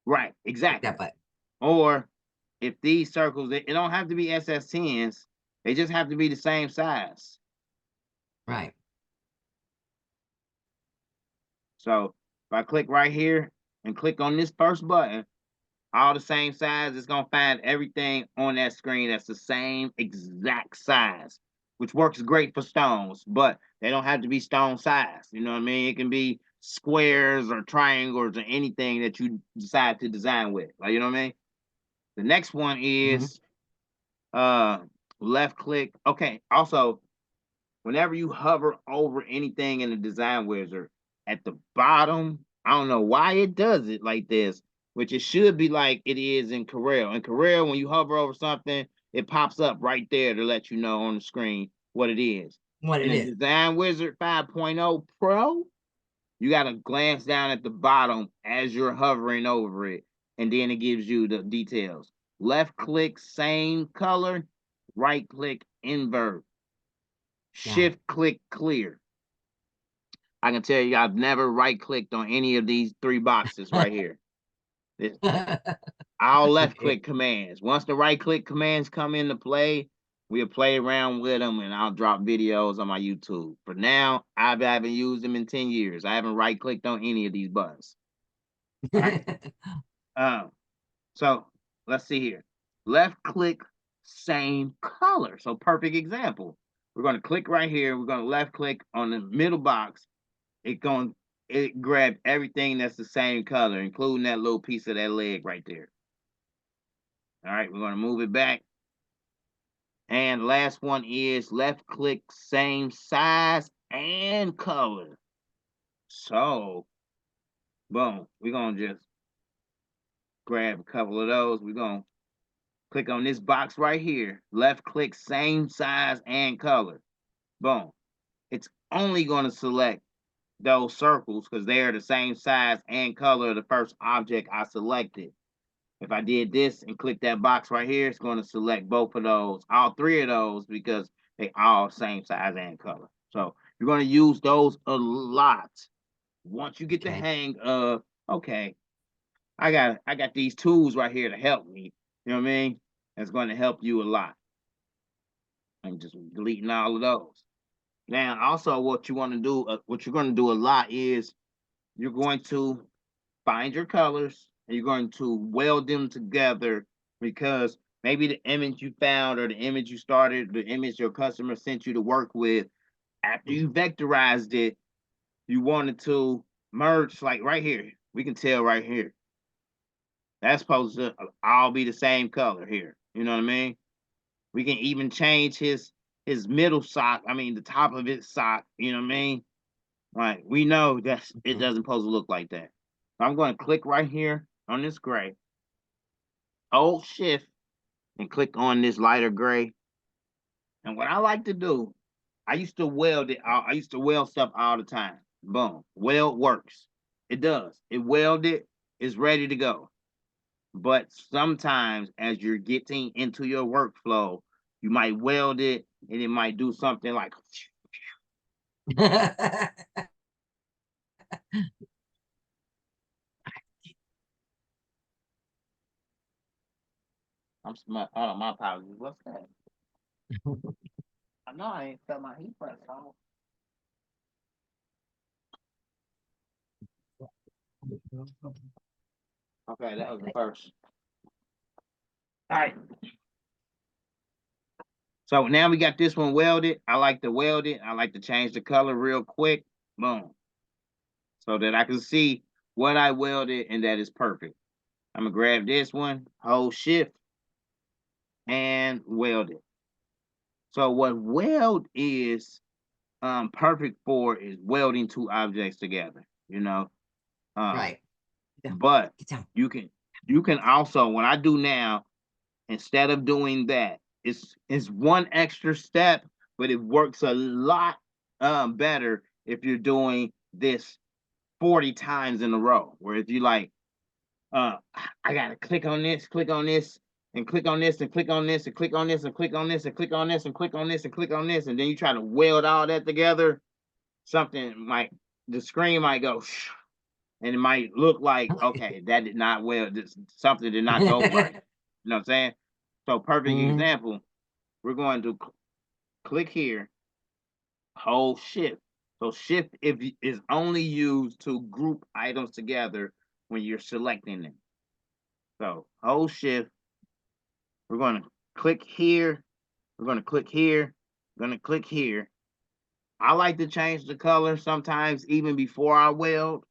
Speaker 1: Right,
Speaker 2: click
Speaker 1: exactly.
Speaker 2: that button.
Speaker 1: Or if these circles, it don't have to be SS10s. They just have to be the same size.
Speaker 2: Right.
Speaker 1: So if I click right here and click on this first button, all the same size, it's going to find everything on that screen that's the same exact size, which works great for stones, but they don't have to be stone size. You know what I mean? It can be squares or triangles or anything that you decide to design with. Like, you know what I mean? The next one is left click. Okay, also, whenever you hover over anything in the design wizard, at the bottom, I don't know why it does it like this, which it should be like it is in Corel. In Corel, when you hover over something, it pops up right there to let you know on the screen what it is.
Speaker 2: What
Speaker 1: In
Speaker 2: it
Speaker 1: the
Speaker 2: is.
Speaker 1: Design Wizard 5.0 Pro, you got to glance down at the bottom as you're hovering over it, and then it gives you the details. Left click, same color. Right click, invert. Shift click, clear. I can tell you I've never right clicked on any of these three boxes right here. All left click commands. Once the right click commands come into play, we'll play around with them and I'll drop videos on my YouTube. For now, I haven't used them in 10 years. I haven't right clicked on any of these buttons. All right. So let's see here. Left click, same color. So perfect example. We're going to click right here. We're going to left click on the middle box. It grabbed everything that's the same color, including that little piece of that leg right there. All right, we're going to move it back. And last one is left click, same size and color. So, boom, we're going to just grab a couple of those. We're going to click on this box right here. Left click, same size and color. Boom. It's only going to select those circles because they are the same size and color of the first object I selected. If I did this and click that box right here, it's going to select both of those, all three of those, because they all same size and color. So you're going to use those a lot. Once you get the hang of, okay, I got these tools right here to help me. You know what I mean? That's going to help you a lot. I'm just deleting all of those. Now, also what you want to do, what you're going to do a lot is you're going to find your colors and you're going to weld them together, because maybe the image you found or the image you started, the image your customer sent you to work with, after you vectorized it, you wanted to merge, like right here. We can tell right here. That's supposed to all be the same color here. You know what I mean? We can even change his middle sock. I mean, the top of his sock. You know what I mean? Right. We know that it doesn't supposed to look like that. So I'm going to click right here on this gray. Hold shift and click on this lighter gray. And what I like to do, I used to weld it. I used to weld stuff all the time. Boom. Weld works. It does. It welded. It's ready to go. But sometimes as you're getting into your workflow, you might weld it and it might do something like I'm smart. Hold on, my apologies. What's that? I know I ain't felt my heat press on. Okay, that was the first. All right. So now we got this one welded. I like to weld it. I like to change the color real quick. Boom. So that I can see what I welded and that is perfect. I'm gonna grab this one, hold shift, and weld it. So what weld is perfect for is welding two objects together, you know.
Speaker 2: Right.
Speaker 1: But you can also, what I do now, instead of doing that, it's one extra step, but it works a lot better if you're doing this 40 times in a row. Where if you like, I gotta click on this, and click on this, and click on this, and click on this, and click on this, and click on this, and click on this, and click on this, and then you try to weld all that together, something might, the screen might go, and it might look like, okay, that did not weld, something did not go right. You know what I'm saying? So perfect example, we're going to click here, hold shift. So shift is only used to group items together when you're selecting them. So hold shift. We're going to click here. We're going to click here. We're going to click here. I like to change the color sometimes even before I weld.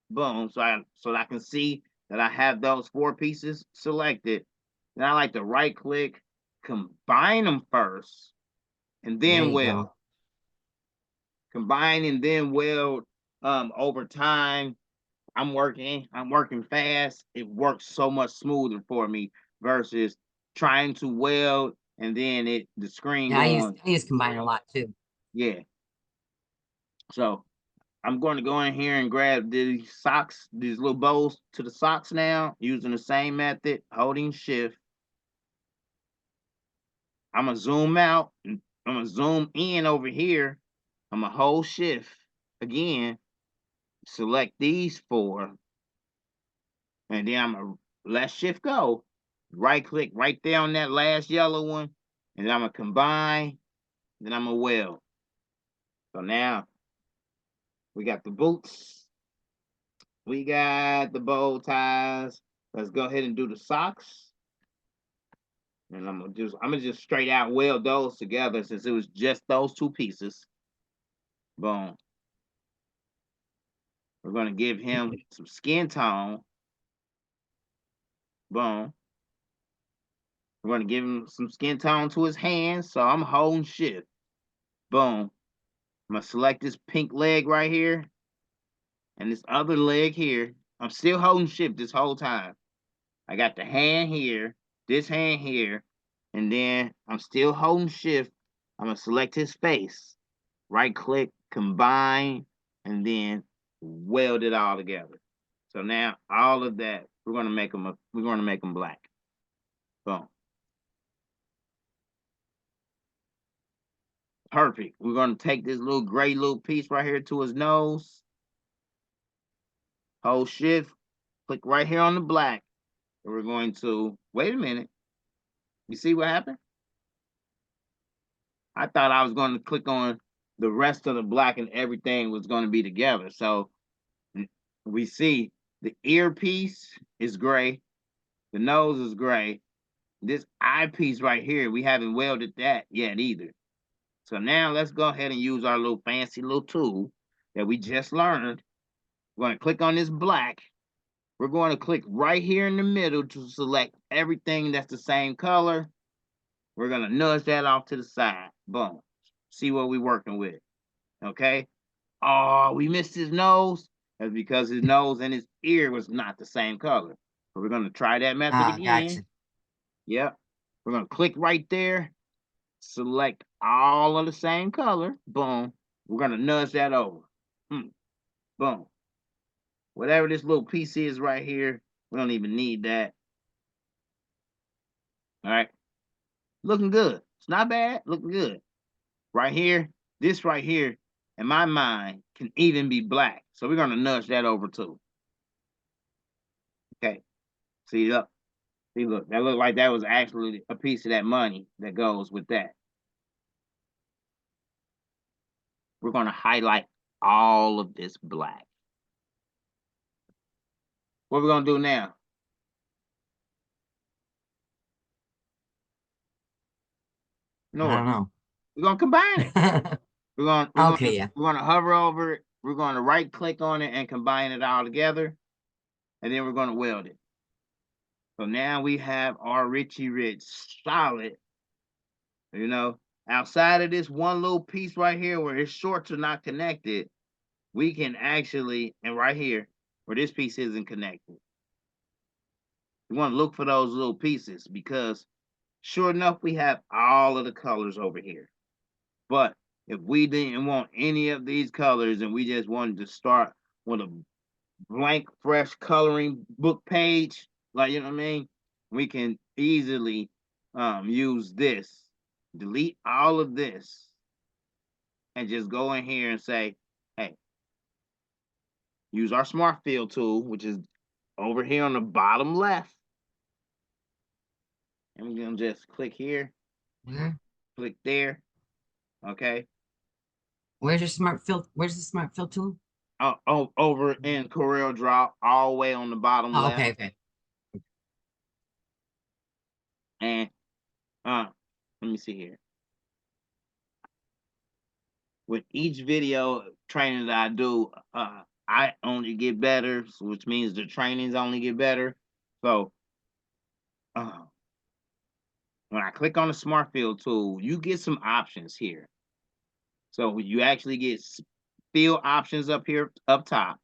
Speaker 1: Boom. So I can see that I have those 4 pieces selected. Then I like to right click, combine them first, and then weld. Combine and then weld over time. I'm working fast. It works so much smoother for me versus trying to weld and then the screen going.
Speaker 2: I use combine a lot too.
Speaker 1: Yeah. So I'm going to go in here and grab these socks, these little bows to the socks now, using the same method, holding shift. I'm gonna zoom out. I'm gonna zoom in over here. I'm gonna hold shift again, select these 4, and then I'm gonna let shift go. Right click right there on that last yellow one, and then I'm gonna combine. Then I'm gonna weld. So now we got the boots, we got the bow ties. Let's go ahead and do the socks. And I'm gonna just straight out weld those together since it was just those 2 pieces. Boom. We're gonna give him some skin tone. Boom. We're gonna give him some skin tone to his hands. So I'm holding shift. Boom. I'm gonna select this pink leg right here and this other leg here. I'm still holding shift this whole time. I got the hand here, this hand here, and then I'm still holding shift. I'm gonna select his face, right click, combine, and then weld it all together. So now all of that, we're gonna make them black. Boom. Perfect. We're gonna take this little gray little piece right here to his nose. Hold shift, click right here on the black. And we're going to wait a minute. You see what happened? I thought I was going to click on the rest of the black and everything was going to be together. So we see the earpiece is gray, the nose is gray. This eyepiece right here, we haven't welded that yet either. So now let's go ahead and use our little fancy little tool that we just learned. We're going to click on this black. We're going to click right here in the middle to select everything that's the same color. We're going to nudge that off to the side. Boom. See what we're working with. Okay. Oh, we missed his nose. That's because his nose and his ear was not the same color. So we're going to try that method again.
Speaker 2: Gotcha.
Speaker 1: Yep. We're going to click right there. Select all of the same color. Boom. We're going to nudge that over. Boom. Whatever this little piece is right here, we don't even need that. All right. Looking good. It's not bad. Looking good. Right here, this right here, in my mind, can even be black. So we're going to nudge that over too. Okay. See, look. See, look. That looked like that was actually a piece of that money that goes with that. We're going to highlight all of this black. What we're going to do now?
Speaker 2: I don't know.
Speaker 1: We're going to combine it. We're going to hover over it. We're going to right click on it and combine it all together. And then we're going to weld it. So now we have our Richie Rich solid. You know, outside of this one little piece right here where his shorts are not connected, we can actually, and right here where this piece isn't connected, we want to look for those little pieces because sure enough, we have all of the colors over here. But if we didn't want any of these colors and we just wanted to start with a blank, fresh coloring book page, like, you know what I mean? We can easily use this. Delete all of this and just go in here and say, hey, use our smart fill tool, which is over here on the bottom left. And we're going to just click here, click there. Okay.
Speaker 2: Where's the smart fill tool?
Speaker 1: Oh, over in Corel Draw, all the way on the bottom left.
Speaker 2: Okay.
Speaker 1: And let me see here. With each video training that I do, I only get better, which means the trainings only get better. So when I click on the Smart Fill tool, you get some options here. So you actually get fill options up here, up top.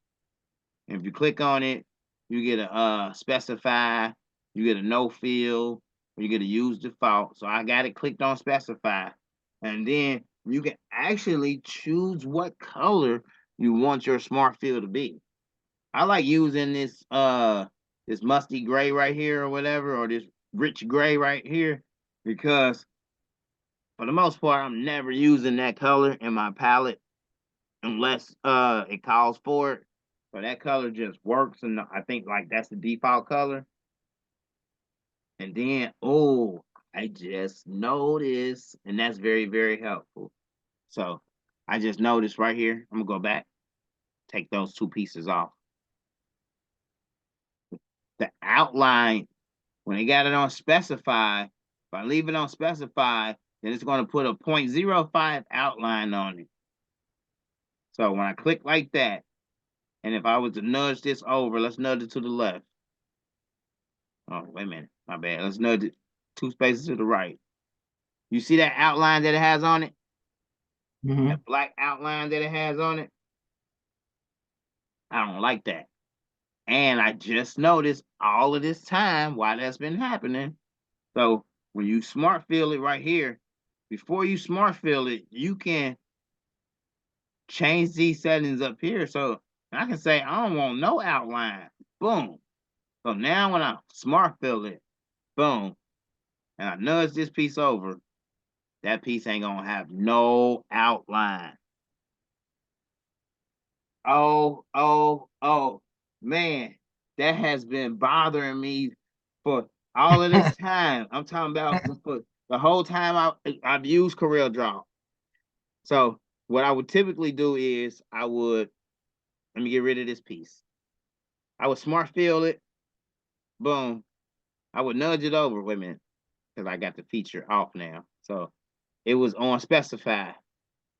Speaker 1: And if you click on it, you get a specify, you get a no fill, or you get a use default. So I got it clicked on specify. And then you can actually choose what color you want your smart fill to be. I like using this this musty gray right here or whatever, or this rich gray right here, because for the most part, I'm never using that color in my palette unless it calls for it. So that color just works, and I think like that's the default color. And then, oh, I just noticed, and that's very, very helpful. So I just noticed right here, I'm gonna go back, take those two pieces off. The outline, when they got it on specify, if I leave it on specify, then it's gonna put a 0.05 outline on it. So when I click like that, and if I was to nudge this over, let's nudge it to the left. Oh, wait a minute, my bad. Let's nudge it 2 spaces to the right. You see that outline that it has on it? That black outline that it has on it? I don't like that. And I just noticed all of this time why that's been happening. So when you smart fill it right here, before you smart fill it, you can change these settings up here. So I can say, I don't want no outline. Boom. So now when I smart fill it, boom, and I nudge this piece over, that piece ain't gonna have no outline. Oh, man, that has been bothering me for all of this time. I'm talking about for the whole time I've used Corel Draw. So what I would typically do is let me get rid of this piece. I would smart fill it, boom. I would nudge it over. Wait a minute, because I got the feature off now. So it was on specify.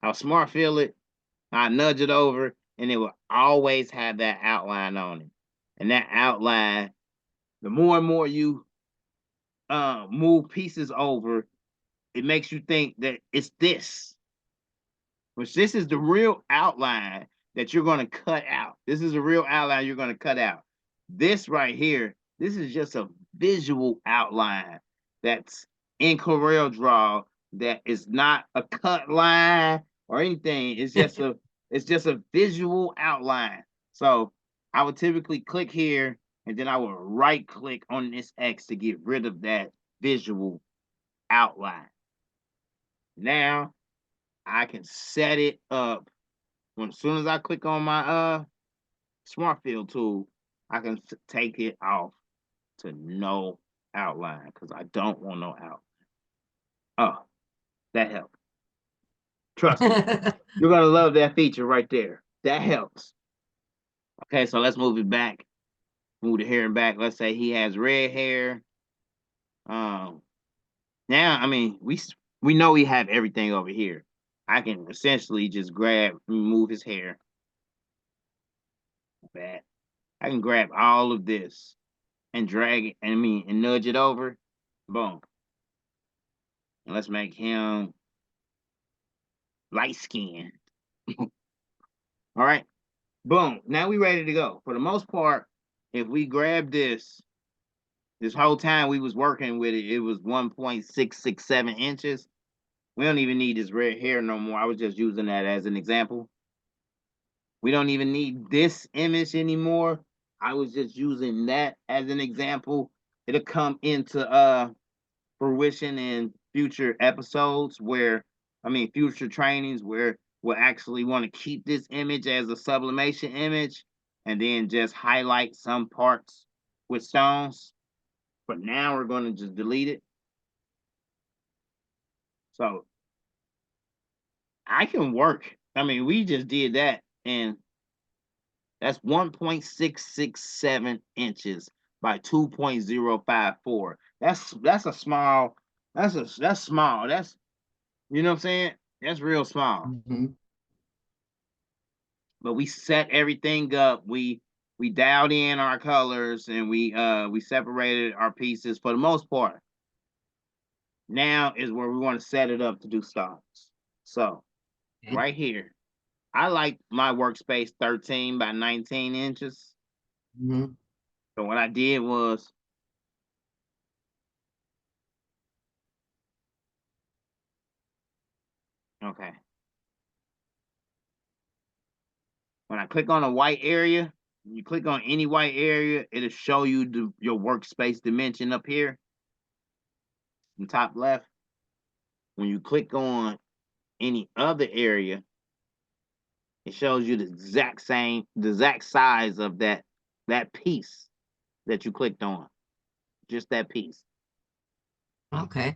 Speaker 1: I'll smart fill it, I nudge it over, and it will always have that outline on it. And that outline, the more and more you move pieces over, it makes you think that it's this. Which this is the real outline that you're going to cut out. This is a real outline you're going to cut out. This right here, this is just a visual outline that's in Corel Draw that is not a cut line or anything. It's just a visual outline. So I would typically click here and then I will right click on this X to get rid of that visual outline. Now I can set it up as soon as I click on my smart fill tool, I can take it off to no outline because I don't want no outline. Oh, that helped. Trust me, you're gonna love that feature right there. That helps. Okay, so let's move it back. Move the hair back. Let's say he has red hair. Now, I mean, we know we have everything over here. I can essentially just remove his hair. Bad. I can grab all of this and drag it, and nudge it over. Boom. And let's make him light skinned. All right. Boom. Now we ready to go. For the most part, if we grab this whole time we was working with it, it was 1.667 inches. We don't even need this red hair no more. I was just using that as an example. We don't even need this image anymore. I was just using that as an example. It'll come into fruition in future episodes future trainings where we'll actually want to keep this image as a sublimation image and then just highlight some parts with stones. But now we're going to just delete it. So I can work. We just did that, and that's 1.667 inches by 2.054. That's small. That's small. That's, you know what I'm saying? That's real small.
Speaker 2: Mm-hmm.
Speaker 1: But we set everything up. We dialed in our colors and we separated our pieces for the most part. Now is where we want to set it up to do stones. So right here, I like my workspace 13 by 19 inches.
Speaker 2: Mm-hmm.
Speaker 1: So what I did was okay. When I click on a white area, you click on any white area, it'll show you your workspace dimension up here in top left. When you click on any other area, it shows you the exact size of that piece that you clicked on. Just that piece.
Speaker 2: Okay.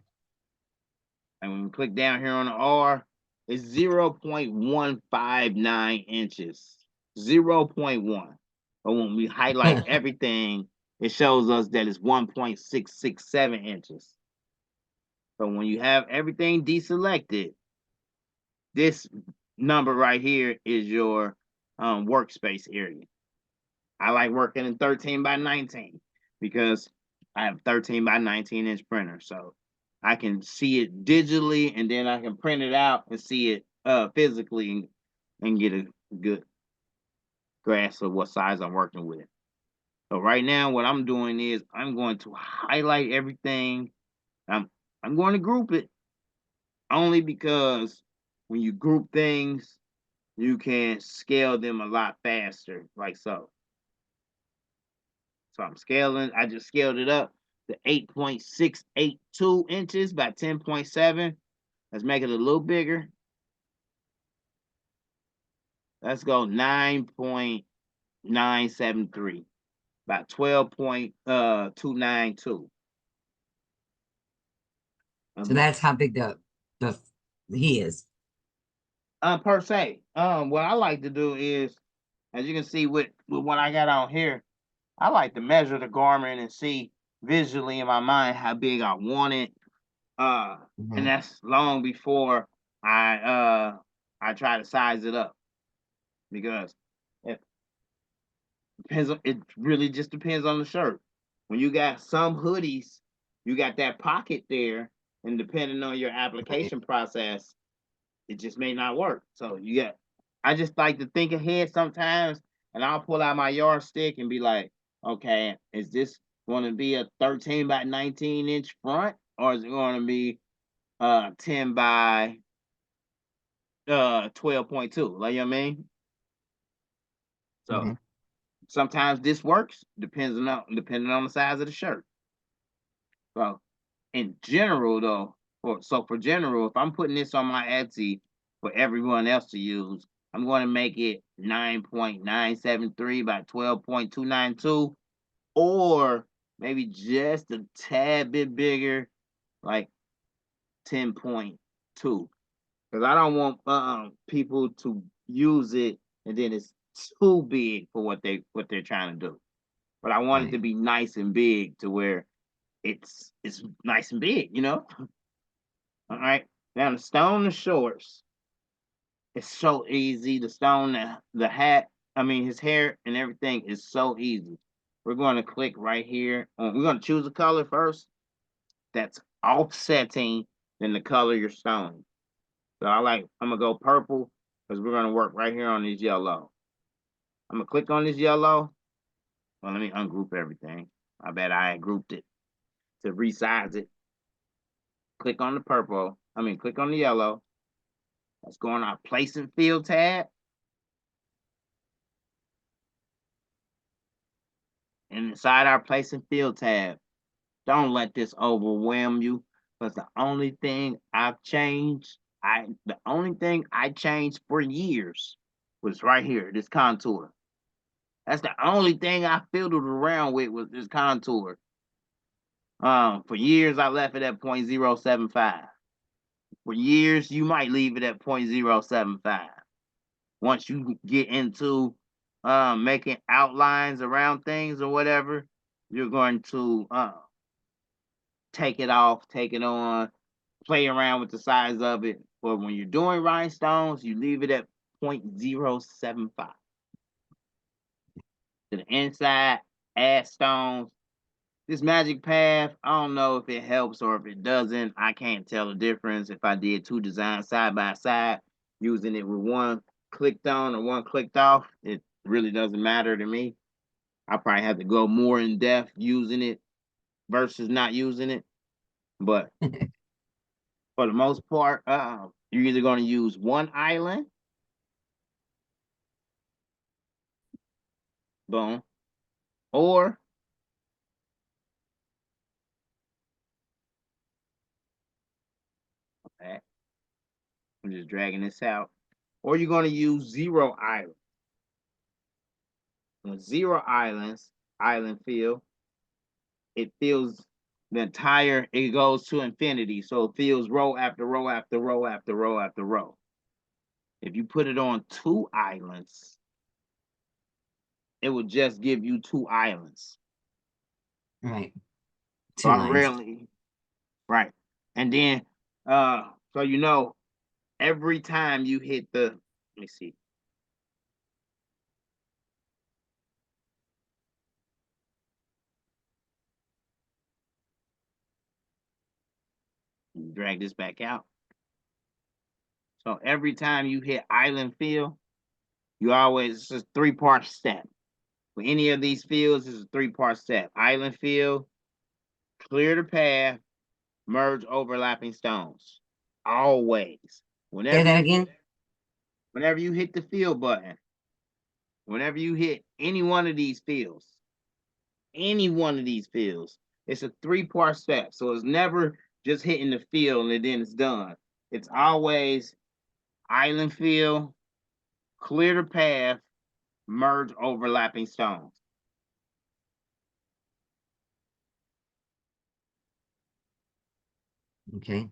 Speaker 1: And when you click down here on the R, it's 0.159 inches. 0.1. But when we highlight everything, it shows us that it's 1.667 inches. So when you have everything deselected, this number right here is your workspace area. I like working in 13 by 19 because I have 13 by 19 inch printer. So I can see it digitally and then I can print it out and see it physically and get a good grasp of what size I'm working with. So right now what I'm doing is I'm going to highlight everything. I'm going to group it only because when you group things, you can scale them a lot faster, like so. So I'm scaling, I just scaled it up to 8.682 inches by 10.7. Let's make it a little bigger. Let's go 9.973 by 12.292.
Speaker 2: So that's how big the he is.
Speaker 1: Per se. What I like to do is, as you can see with what I got on here, I like to measure the garment and see visually in my mind how big I want it. And that's long before I try to size it up, because it really just depends on the shirt. When you got some hoodies, you got that pocket there, and depending on your application process, it just may not work. So I just like to think ahead sometimes, and I'll pull out my yardstick and be like, okay, is this going to be a 13 by 19 inch front, or is it going to be 10 by 12.2? Like, you know what I mean? So sometimes this works, depending on the size of the shirt. So in general, though, for general, if I'm putting this on my Etsy for everyone else to use, I'm going to make it 9.973 by 12.292, or maybe just a tad bit bigger, like 10.2, because I don't want people to use it and then it's too big for what they're trying to do. But I want it to be nice and big to where it's nice and big, you know? All right. Now to stone the shorts, it's so easy. To stone the hat, his hair and everything is so easy. We're going to click right here. We're going to choose a color first that's offsetting than the color you're stoning. So I'm gonna go purple, because we're gonna work right here on this yellow. I'm gonna click on this yellow. Well, let me ungroup everything. I bet I grouped it to resize it. Click on the purple. Click on the yellow. Let's go on our place and fill tab. And inside our place and fill tab, don't let this overwhelm you, because the only thing I changed for years was right here, this contour. That's the only thing I fiddled around with, was this contour. For years I left it at 0.075. For years, you might leave it at 0.075. Once you get into making outlines around things or whatever, you're going to take it off, take it on, play around with the size of it. But when you're doing rhinestones, you leave it at 0.075. To the inside, add stones. This magic path, I don't know if it helps or if it doesn't. I can't tell the difference if I did two designs side by side, using it with one clicked on or one clicked off. It really doesn't matter to me. I probably have to go more in depth using it versus not using it. But for the most part, you're either going to use one island, boom, or okay, I'm just dragging this out, or you're going to use zero island. With zero islands, island fill, it fills the entire, it goes to infinity. So it fills row after row after row after row after row. If you put it on two islands, it will just give you two islands.
Speaker 2: Right.
Speaker 1: So I rarely, right. And then, so you know, every time you hit the, let me see. Drag this back out. So every time you hit island fill, you always, it's a three-part step. For any of these fields, it's a three-part step. Island fill, clear the path, merge overlapping stones. Always.
Speaker 2: Say that again.
Speaker 1: Whenever you hit the fill button, whenever you hit any one of these fields, it's a three-part step. So it's never just hitting the fill and then it's done. It's always island fill, clear the path, merge overlapping stones.
Speaker 2: Okay.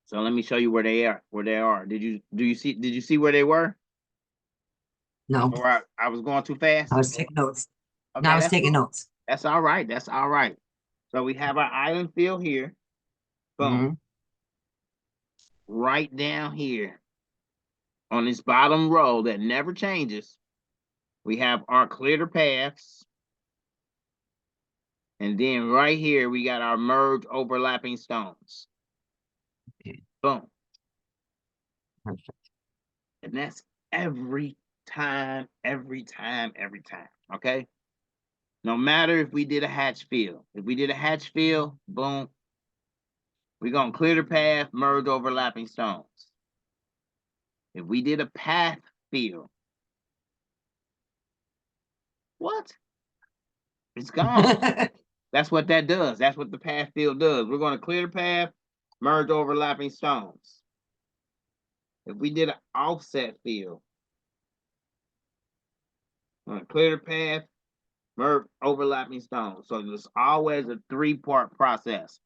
Speaker 1: So let me show you where they are. Where they are. Did you see where they were?
Speaker 2: No,
Speaker 1: Or I was going too
Speaker 2: I
Speaker 1: fast?
Speaker 2: was taking notes. No, I
Speaker 1: Okay,
Speaker 2: was
Speaker 1: that's
Speaker 2: taking
Speaker 1: cool.
Speaker 2: notes.
Speaker 1: That's all right. That's all right. So we have our island fill here. Boom.
Speaker 2: Hmm.
Speaker 1: Right down here on this bottom row that never changes, we have our clear paths. And then right here, we got our merge overlapping stones.
Speaker 2: Okay.
Speaker 1: Boom.
Speaker 2: Perfect.
Speaker 1: And that's every time, every time, every time. Okay. No matter if we did a hatch fill. If we did a hatch fill, boom, we're going to clear the path, merge overlapping stones. If we did a path fill, what? It's gone. That's what that does. That's what the path fill does. We're going to clear the path, merge overlapping stones. If we did an offset fill, we're going to clear the path, merge overlapping stones. So there's always a three-part process.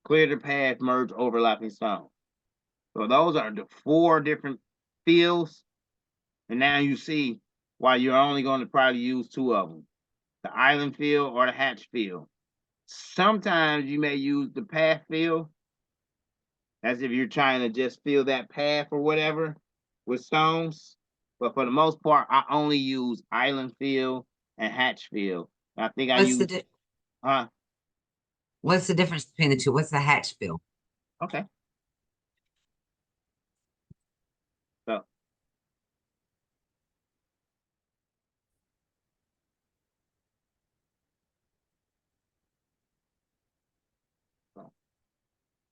Speaker 1: Clear the path, merge overlapping stones. So those are the 4 different fills. And now you see why you're only going to probably use 2 of them, the island fill or the hatch fill. Sometimes you may use the path fill as if you're trying to just fill that path or whatever with stones. But for the most part, I only use island fill and hatch fill. I think I
Speaker 2: What's
Speaker 1: use,
Speaker 2: the
Speaker 1: huh?
Speaker 2: what's the difference between the two? What's the hatch fill?
Speaker 1: Okay. So,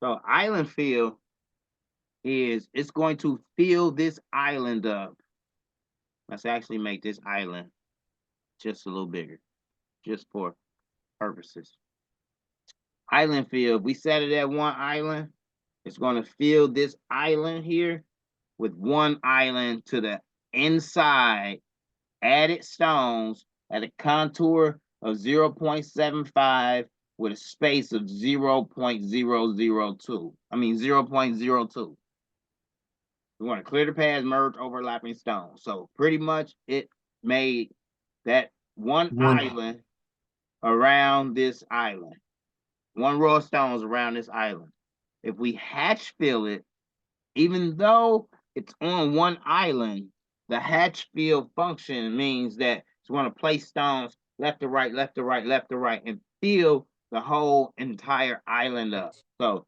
Speaker 1: so island fill is it's going to fill this island up. Let's actually make this island just a little bigger, just for purposes. Island fill, we set it at 1 island. It's going to fill this island here with 1 island to the inside, added stones at a contour of 0.75 with a space of 0.002. I mean 0.02. We want to clear the paths, merge overlapping stones. So pretty much it made that 1
Speaker 2: One.
Speaker 1: island around this island. 1 row of stones around this island. If we hatch fill it, even though it's on 1 island, the hatch fill function means that it's going to place stones left to right, left to right, left to right, and fill the whole entire island up. So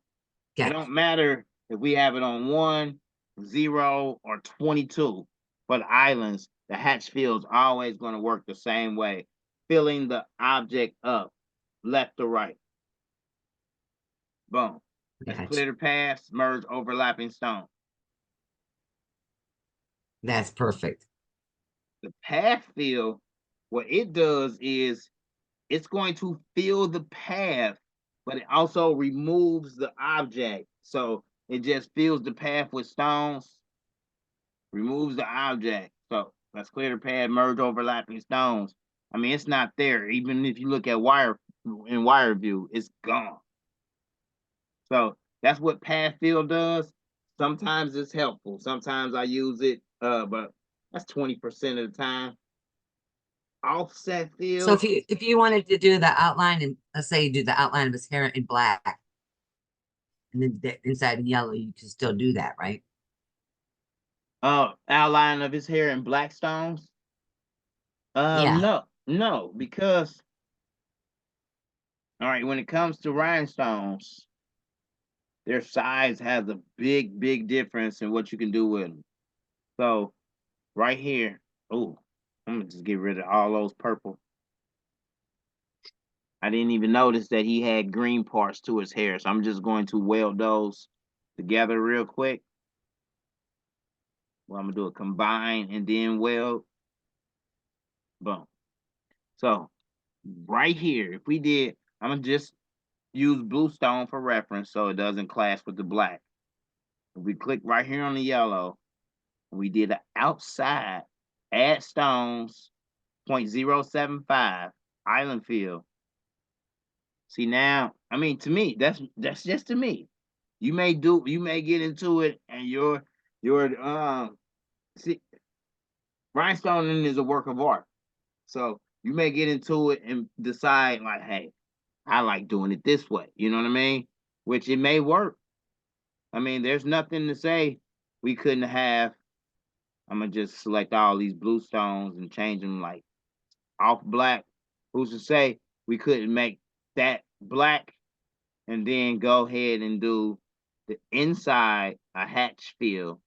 Speaker 1: it
Speaker 2: Got
Speaker 1: don't matter if we have it on 1, 0, or 22 for the islands, the hatch fill is always going to work the same way, filling the object up left to right. Boom. Let's clear the paths, merge overlapping stone.
Speaker 2: That's perfect.
Speaker 1: The path fill, what it does is it's going to fill the path, but it also removes the object. So it just fills the path with stones, removes the object. So let's clear the path, merge overlapping stones. I mean, it's not there. Even if you look at wire view, it's gone. So that's what path fill does. Sometimes it's helpful. Sometimes I use it, but that's 20% of the time. Offset
Speaker 2: So
Speaker 1: fill.
Speaker 2: if you wanted to do the outline, and let's say you do the outline of his hair in black, and then the inside in yellow, you can still do that, right?
Speaker 1: Outline of his hair in black stones.
Speaker 2: Yeah.
Speaker 1: No, because all right, when it comes to rhinestones, their size has a big difference in what you can do with them. So right here, oh, I'm gonna just get rid of all those purple. I didn't even notice that he had green parts to his hair, so I'm just going to weld those together real quick. Well, I'm gonna do a combine and then weld. Boom. So right here, if we did, I'm gonna just use blue stone for reference so it doesn't clash with the black. If we click right here on the yellow, we did an outside, add stones, 0.075, island fill. See now, I mean, to me, that's just to me. You may get into it, and see, rhinestoning is a work of art. So you may get into it and decide like, hey, I like doing it this way. You know what I mean? Which it may work. I mean, there's nothing to say we couldn't have. I'm gonna just select all these blue stones and change them like off black. Who's to say we couldn't make that black and then go ahead and do the inside a hatch fill.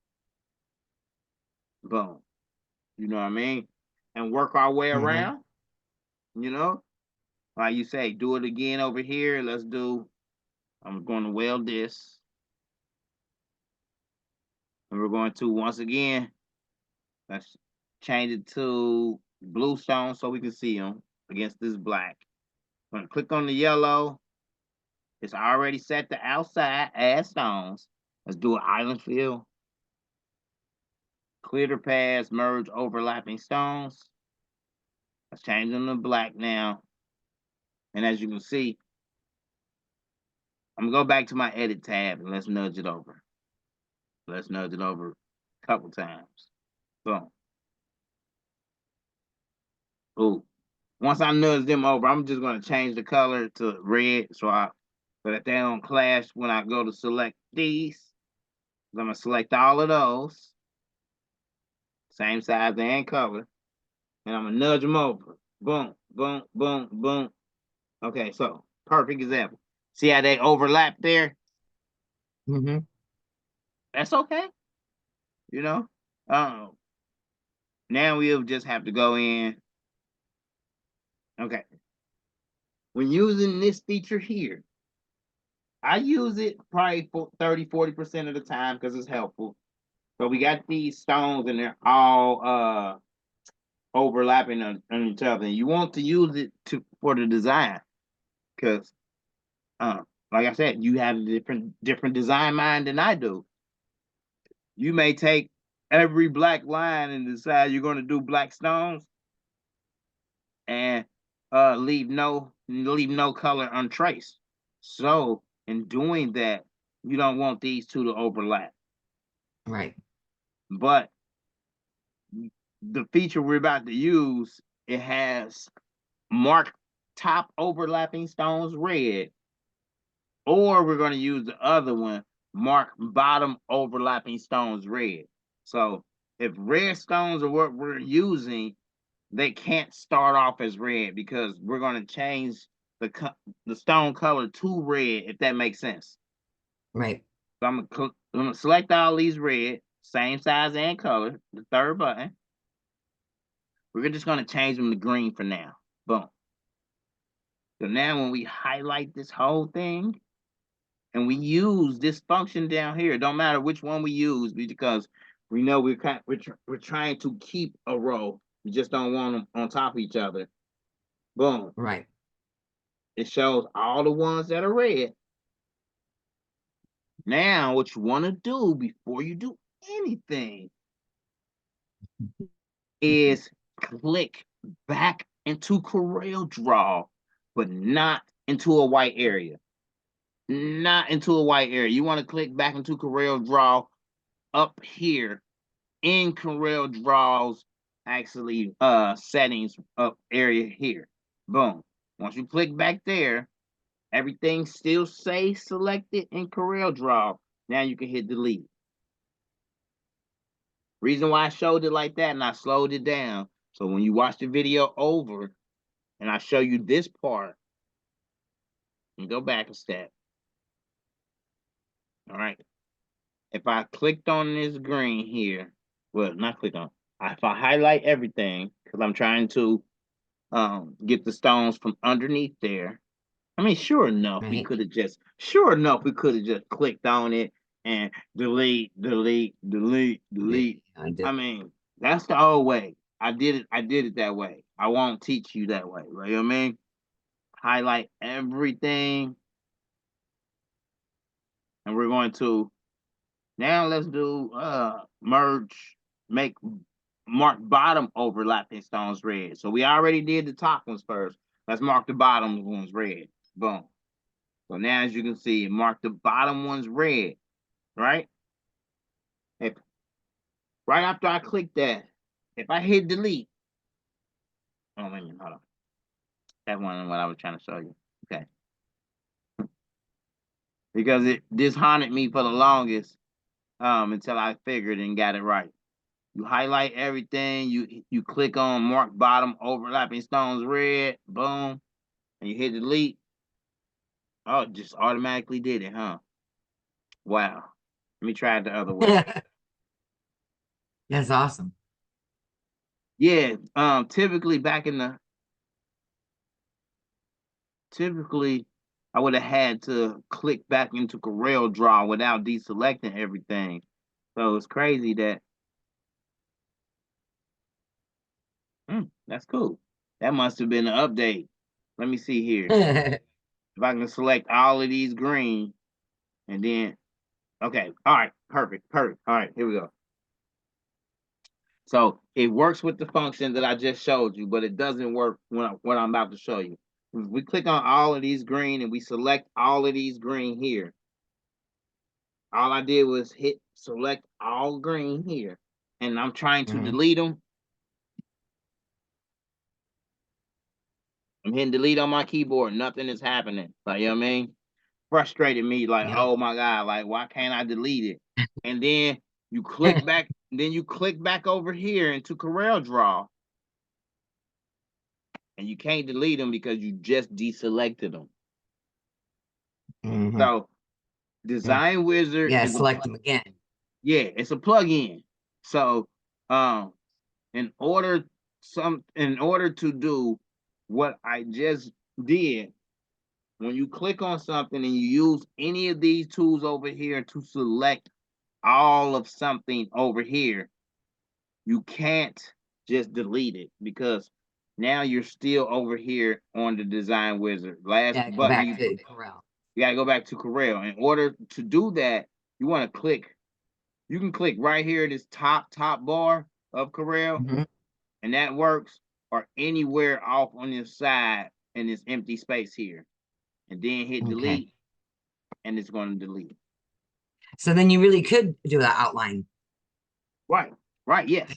Speaker 1: Boom. You know what I mean? And work our way
Speaker 2: Mm-hmm.
Speaker 1: around, you know? Like you say, do it again over here. I'm going to weld this. And we're going to, once again, let's change it to blue stone so we can see them against this black. I'm going to click on the yellow. It's already set to outside, add stones. Let's do an island fill. Clear the paths, merge overlapping stones. Let's change them to black now. And as you can see, I'm gonna go back to my edit tab and let's nudge it over. Let's nudge it over a couple times. Boom. Ooh. Once I nudge them over, I'm just gonna change the color to red so that they don't clash when I go to select these. I'm gonna select all of those. Same size and color. And I'm gonna nudge them over. Boom, boom, boom, boom. Okay, so perfect example. See how they overlap there?
Speaker 2: Mm-hmm.
Speaker 1: That's okay. You know? Now we'll just have to go in. Okay. When using this feature here, I use it probably for 30-40% of the time because it's helpful. So we got these stones and they're all overlapping on each other. And you want to use it for the design because like I said, you have a different design mind than I do. You may take every black line and decide you're going to do black stones and leave no color untraced. So in doing that, you don't want these two to overlap.
Speaker 2: Right.
Speaker 1: But the feature we're about to use, it has mark top overlapping stones red, or we're going to use the other one, mark bottom overlapping stones red. So if red stones are what we're using, they can't start off as red because we're going to change the stone color to red, if that makes sense.
Speaker 2: Right.
Speaker 1: So I'm gonna select all these red, same size and color, the third button. We're just gonna change them to green for now. Boom. So now when we highlight this whole thing and we use this function down here, it don't matter which one we use because we know we're trying to keep a row. We just don't want them on top of each other. Boom.
Speaker 2: Right.
Speaker 1: It shows all the ones that are red. Now, what you want to do before you do anything is click back into Corel Draw, but not into a white area. Not into a white area. You want to click back into Corel Draw up here in Corel Draw's actually settings up area here. Boom. Once you click back there, everything still stays selected in Corel Draw. Now you can hit delete. Reason why I showed it like that and I slowed it down. So when you watch the video over and I show you this part, and go back a step. All right. If I clicked on this green here, well, not click on, if I highlight everything, because I'm trying to get the stones from underneath there. I mean, sure enough, we
Speaker 2: Right.
Speaker 1: could have just clicked on it and delete, delete, delete, delete.
Speaker 2: I did.
Speaker 1: I mean, that's the old way. I did it that way. I won't teach you that way. Right? You know what I mean? Highlight everything. And we're going to now let's do merge, make mark bottom overlapping stones red. So we already did the top ones first. Let's mark the bottom ones red. Boom. So now, as you can see, mark the bottom ones red, right? If right after I click that, if I hit delete, oh wait a minute, hold on. That wasn't what I was trying to show you. Okay. Because this haunted me for the longest until I figured and got it right. You highlight everything, you click on mark bottom overlapping stones red, boom, and you hit delete. Oh, it just automatically did it, huh? Wow. Let me try it the other way.
Speaker 2: That's awesome.
Speaker 1: Yeah, typically typically I would have had to click back into Corel Draw without deselecting everything. So it's crazy that that's cool. That must have been an update. Let me see here. If I can select all of these green and then okay, all right, perfect. All right, here we go. So it works with the function that I just showed you, but it doesn't work when I'm about to show you. If we click on all of these green and we select all of these green here, all I did was hit select all green here, and I'm trying to delete them. I'm hitting delete on my keyboard. Nothing is happening. Like, you know what I mean? Frustrated me. Like,
Speaker 2: Yep.
Speaker 1: oh my God, like, why can't I delete it? And then you click back, over here into Corel Draw, and you can't delete them because you just deselected them. So Design Wizard
Speaker 2: Yeah,
Speaker 1: is
Speaker 2: select them again.
Speaker 1: yeah, it's a plugin. So in order to do what I just did, when you click on something and you use any of these tools over here to select all of something over here, you can't just delete it because now you're still over here on the Design Wizard. Last
Speaker 2: Yeah, go
Speaker 1: button
Speaker 2: back to Corel.
Speaker 1: you gotta go back to Corel. In order to do that, you want to click. You can click right here, this top bar of Corel, and that works, or anywhere off on this side in this empty space here, and then hit delete, and it's going to delete.
Speaker 2: So then you really could do that outline.
Speaker 1: Right, yes.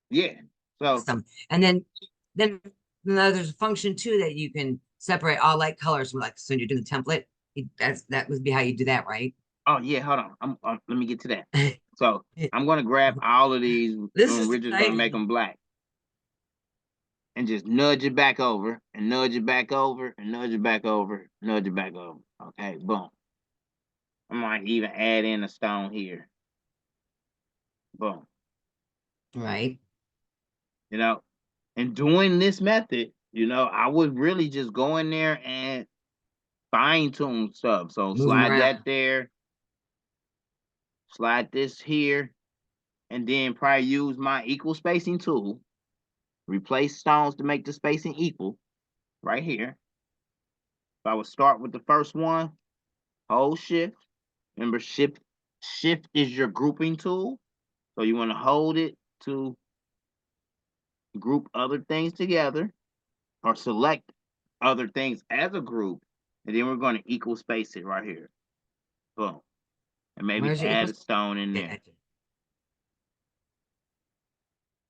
Speaker 1: Yeah. So
Speaker 2: awesome. And then there's a function too that you can separate all light colors. Like, so when you're doing the template, that would be how you do that, right?
Speaker 1: oh yeah, hold on. Let me get to that. So I'm gonna grab all of these.
Speaker 2: This is
Speaker 1: We're just gonna make them black, and just nudge it back over, and nudge it back over, and nudge it back over, nudge it back over. Okay, boom. I might even add in a stone here. Boom.
Speaker 2: Right.
Speaker 1: You know, and doing this method, I would really just go in there and fine tune stuff. So
Speaker 2: Move them
Speaker 1: slide
Speaker 2: around.
Speaker 1: that there, slide this here, and then probably use my equal spacing tool. Replace stones to make the spacing equal right here. So I would start with the first one, hold shift. Remember, shift is your grouping tool. So you want to hold it to group other things together or select other things as a group. And then we're going to equal space it right here. Boom. And maybe add a stone in there.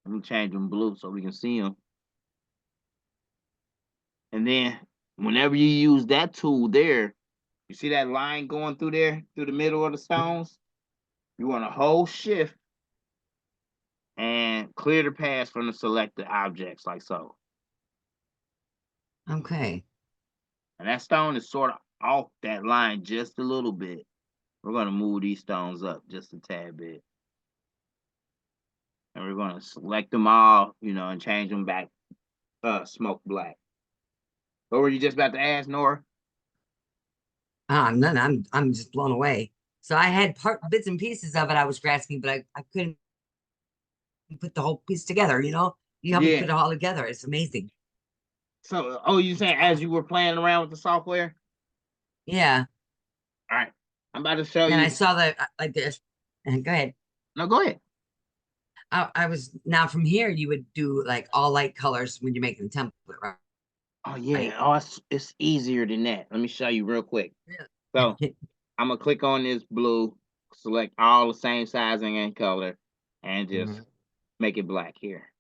Speaker 1: Let me change them blue so we can see them. And then whenever you use that tool there, you see that line going through there, through the middle of the stones? You want to hold shift and clear the path from the selected objects like so.
Speaker 2: Okay.
Speaker 1: And that stone is sort of off that line just a little bit. We're going to move these stones up just a tad bit. And we're going to select them all, and change them back smoke black. What were you just about to ask, Nora?
Speaker 2: None. I'm just blown away. So I had bits and pieces of it I was grasping, but I couldn't put the whole piece together, You helped me put it all together. It's amazing.
Speaker 1: So, you saying as you were playing around with the software?
Speaker 2: Yeah.
Speaker 1: All right. I'm about to show you.
Speaker 2: And I saw that like this. And go ahead.
Speaker 1: No, go ahead.
Speaker 2: I was now from here, you would do like all light colors when you're making the template, right?
Speaker 1: Oh yeah.
Speaker 2: Right?
Speaker 1: Oh, it's easier than that. Let me show you real quick. So
Speaker 2: Yeah.
Speaker 1: I'm gonna click on this blue, select all the same sizing and color, and just
Speaker 2: Mhm.
Speaker 1: make it black here.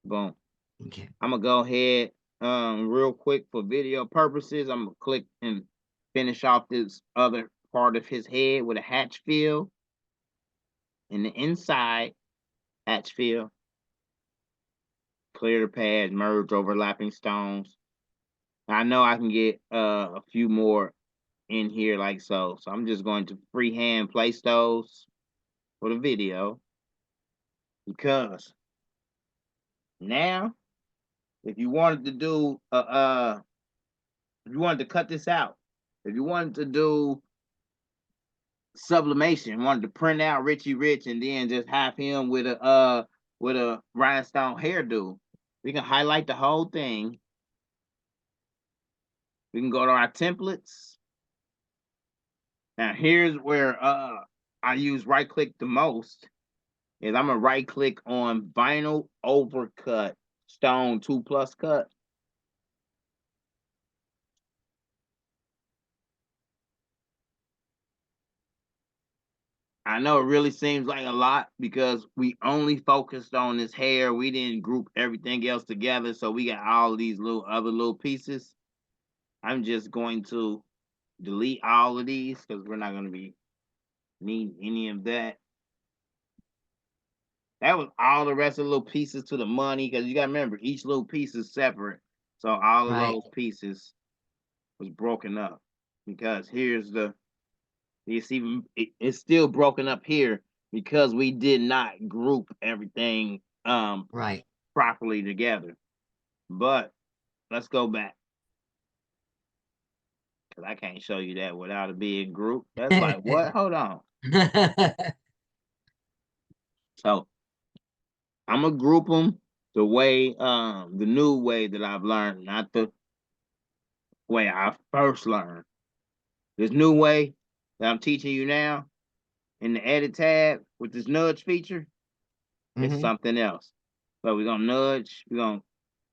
Speaker 1: Boom.
Speaker 2: Okay.
Speaker 1: I'm gonna go ahead, real quick for video purposes. I'm gonna click and finish off this other part of his head with a hatch fill. In the inside hatch fill, clear the pads, merge overlapping stones. I know I can get a few more in here like so. So I'm just going to freehand place those for the video because now if you wanted to do if you wanted to cut this out, if you wanted to do sublimation, wanted to print out Richie Rich and then just have him with a rhinestone hairdo, we can highlight the whole thing. We can go to our templates. Now here's where I use right click the most is I'm gonna right click on vinyl overcut stone 2+ cut. I know it really seems like a lot because we only focused on this hair. We didn't group everything else together. So we got all these other little pieces. I'm just going to delete all of these because we're not going to be needing any of that. That was all the rest of the little pieces to the money because you got to remember each little piece is separate. So all of
Speaker 2: Right.
Speaker 1: those pieces was broken up because here's the, you see, it's still broken up here because we did not group everything
Speaker 2: Right.
Speaker 1: properly together. But let's go back because I can't show you that without it being grouped. That's like what? Hold on. So I'm gonna group them the way the new way that I've learned, not the way I first learned. This new way that I'm teaching you now in the edit tab with this nudge feature, it's
Speaker 2: Hmm.
Speaker 1: something else. So we're gonna nudge, we're gonna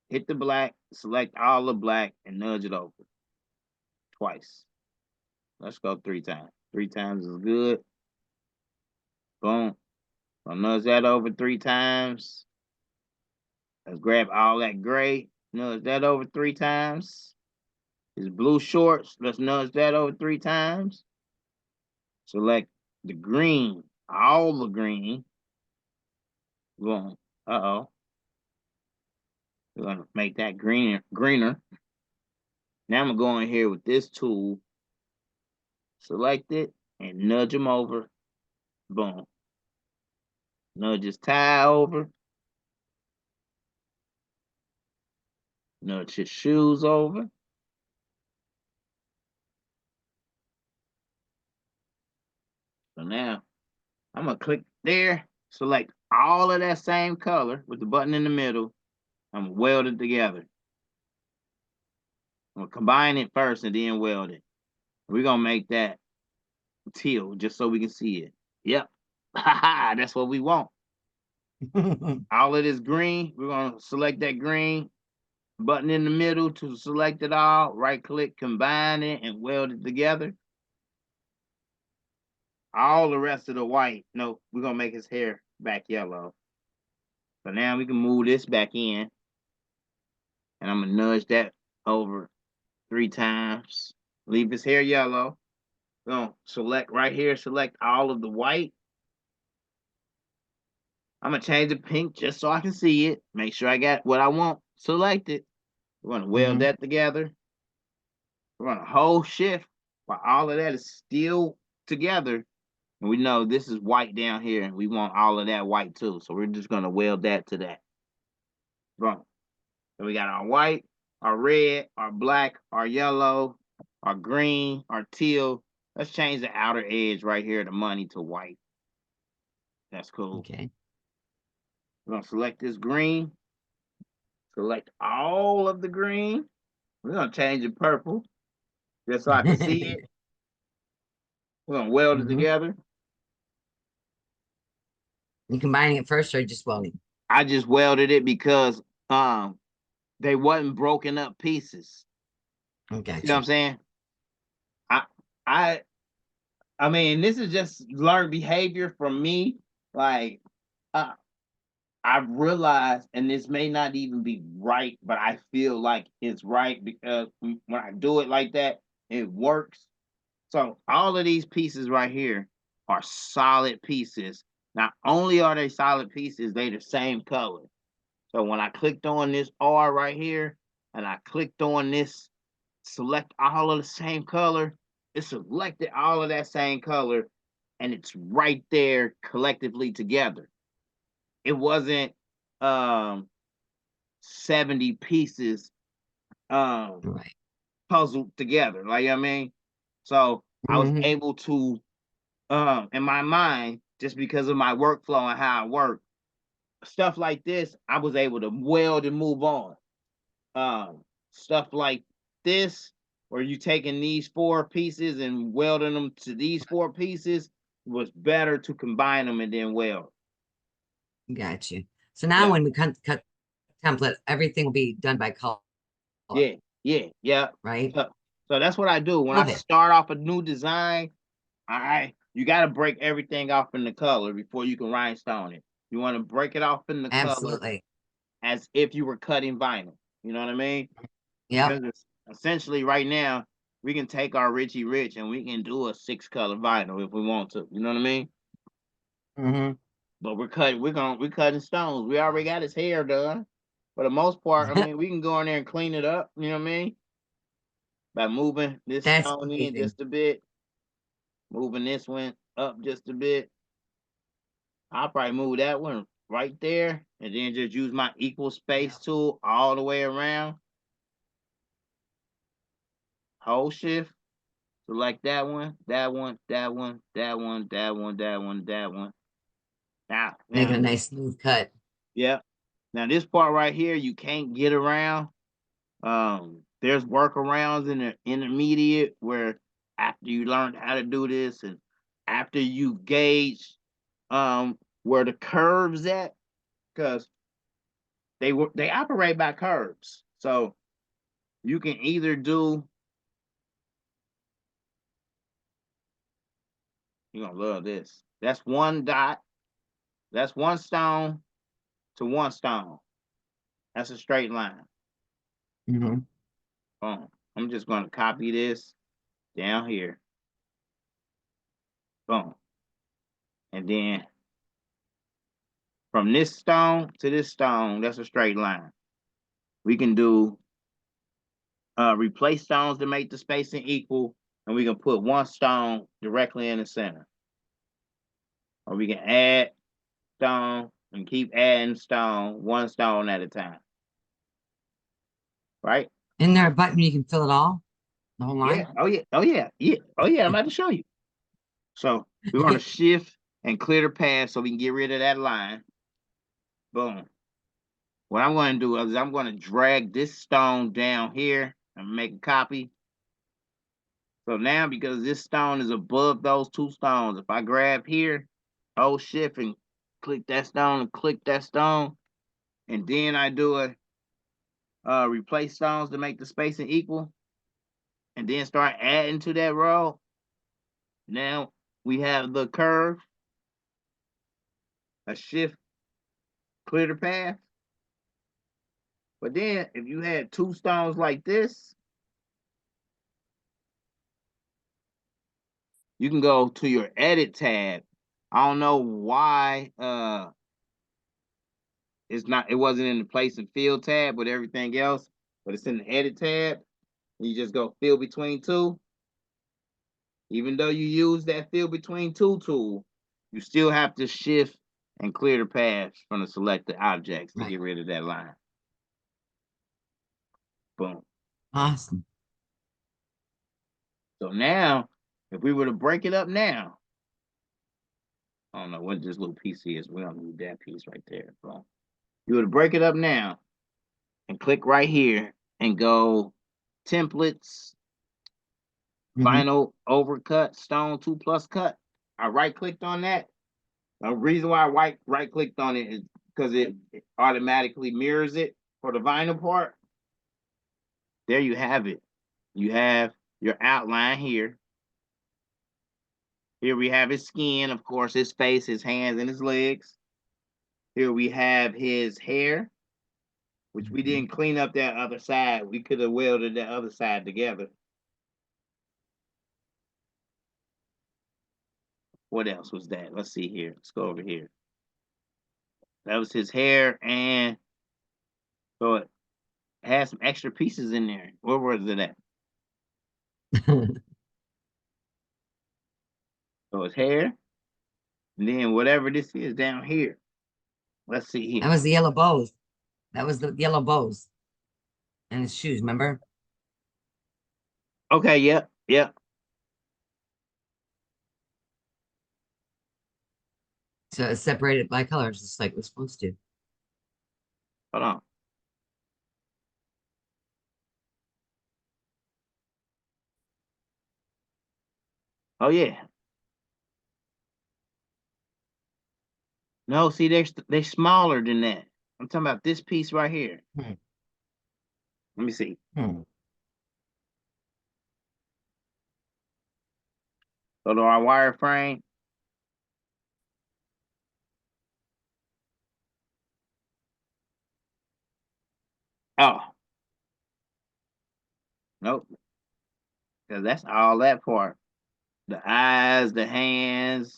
Speaker 1: hit the black, select all the black, and nudge it over twice. Let's go 3 times. 3 times is good. Boom. I'll nudge that over 3 times. Let's grab all that gray. Nudge that over 3 times. His blue shorts. Let's nudge that over 3 times. Select the green. All the green. Boom. Uh-oh. We're gonna make that greener. Now I'm gonna go in here with this tool. Select it and nudge him over. Boom. Nudge his tie over. Nudge his shoes over. So now I'm gonna click there, select all of that same color with the button in the middle. I'm gonna weld it together. I'm gonna combine it first and then weld it. We're gonna make that teal just so we can see it. Yep. Haha, that's what we want. All of this green, we're gonna select that green, button in the middle to select it all, right click, combine it, and weld it together. All the rest of the white, no, we're gonna make his hair back yellow. So now we can move this back in, and I'm gonna nudge that over 3 times. Leave his hair yellow. We're gonna select right here, select all of the white. I'm gonna change the pink just so I can see it. Make sure I got what I want selected. We're gonna weld
Speaker 2: Hmm.
Speaker 1: that together. We're gonna hold shift while all of that is still together. And we know this is white down here, and we want all of that white too. So we're just gonna weld that to that. Boom. So we got our white, our red, our black, our yellow, our green, our teal. Let's change the outer edge right here, the money, to white. That's cool.
Speaker 2: Okay.
Speaker 1: We're gonna select this green, select all of the green. We're gonna change it purple, just so I can see it. We're gonna weld it
Speaker 2: Hmm.
Speaker 1: together.
Speaker 2: You combining it first or just welding?
Speaker 1: I just welded it because they wasn't broken up pieces.
Speaker 2: Okay.
Speaker 1: You know what I'm saying? I I I mean, this is just learned behavior from me. Like, I've realized, and this may not even be right, but I feel like it's right because when I do it like that, it works. So all of these pieces right here are solid pieces. Not only are they solid pieces, they the same color. So when I clicked on this R right here, and I clicked on this select all of the same color, it selected all of that same color, and it's right there collectively together. It wasn't um 70 pieces
Speaker 2: Right.
Speaker 1: puzzled together. Like, you know what I mean? So I was
Speaker 2: Mm-hmm.
Speaker 1: able to in my mind, just because of my workflow and how I work, stuff like this, I was able to weld and move on. Stuff like this, where you taking these 4 pieces and welding them to these 4 pieces, was better to combine them and then weld.
Speaker 2: Got you. So now
Speaker 1: Yeah,
Speaker 2: when we cut template, everything will be done by color,
Speaker 1: yeah, yeah.
Speaker 2: right?
Speaker 1: So, so that's what I do when I
Speaker 2: Love it.
Speaker 1: start off a new design. You got to break everything off in the color before you can rhinestone it. You want to break it off in the color
Speaker 2: Absolutely.
Speaker 1: as if you were cutting vinyl. You know what I mean?
Speaker 2: Yep.
Speaker 1: Because it's essentially right now we can take our Richie Rich and we can do a 6-color vinyl if we want to. You know what I mean?
Speaker 2: Mm-hmm.
Speaker 1: But we're cutting stones. We already got his hair done. For the most part, I mean, we can go in there and clean it up. You know what I mean? By moving this
Speaker 2: That's
Speaker 1: stone in
Speaker 2: amazing.
Speaker 1: just a bit, moving this one up just a bit. I'll probably move that one right there, and then just use my equal space tool all the way around. Hold shift, select that one, that one, that one, that one, that one, that one, that one.
Speaker 2: Make it
Speaker 1: Now,
Speaker 2: a nice smooth cut.
Speaker 1: yeah. Now this part right here, you can't get around. There's workarounds in the intermediate where after you learn how to do this and after you gauge where the curves at, because they operate by curves. So you can either do, you're gonna love this. That's one dot, that's one stone to one stone. That's a straight line.
Speaker 2: Mm-hmm.
Speaker 1: Boom. I'm just gonna copy this down here. Boom. And then from this stone to this stone, that's a straight line. We can do replace stones to make the spacing equal, and we can put one stone directly in the center. Or we can add stone and keep adding stone, one stone at a time. Right?
Speaker 2: Isn't there a button you can fill it all? The whole
Speaker 1: Yeah.
Speaker 2: line?
Speaker 1: Oh yeah. Oh yeah. Yeah. Oh yeah. I'm about to show you. So we're gonna shift and clear the path so we can get rid of that line. Boom. What I'm going to do is I'm going to drag this stone down here and make a copy. So now, because this stone is above those 2 stones, if I grab here, hold shift and click that stone and click that stone, and then I do a replace stones to make the spacing equal, and then start adding to that row. Now we have the curve, a shift, clear the path. But then if you had 2 stones like this, you can go to your edit tab. I don't know why it wasn't in the place and fill tab with everything else, but it's in the edit tab. You just go fill between 2. Even though you use that fill between 2 tool, you still have to shift and clear the paths from the selected objects to
Speaker 2: Right.
Speaker 1: get rid of that line. Boom.
Speaker 2: Awesome.
Speaker 1: So now, if we were to break it up now, I don't know what this little piece is. We don't need that piece right there. Boom. You would break it up now and click right here and go templates,
Speaker 2: Mm-hmm.
Speaker 1: vinyl overcut, stone 2+ cut. I right clicked on that. The reason why I right clicked on it is because it automatically mirrors it for the vinyl part. there you have it. You have your outline here. Here we have his skin, of course, his face, his hands, and his legs. Here we have his hair, which we didn't clean up that other side. We could have welded that other side together. What else was that? Let's see here. Let's go over here. That was his hair, and so it had some extra pieces in there. Where was it at? So his hair, and then whatever this is down here. Let's see here.
Speaker 2: That was the yellow bows. That was the yellow bows. And his shoes, remember?
Speaker 1: Okay, yep, yep.
Speaker 2: So it's separated by colors, just like we're supposed to.
Speaker 1: Hold on. Oh yeah. No, see, they're smaller than that. I'm talking about this piece right here.
Speaker 2: Hmm.
Speaker 1: Let me see. Go to our wireframe. Oh. Nope. Because that's all that part. The eyes, the hands.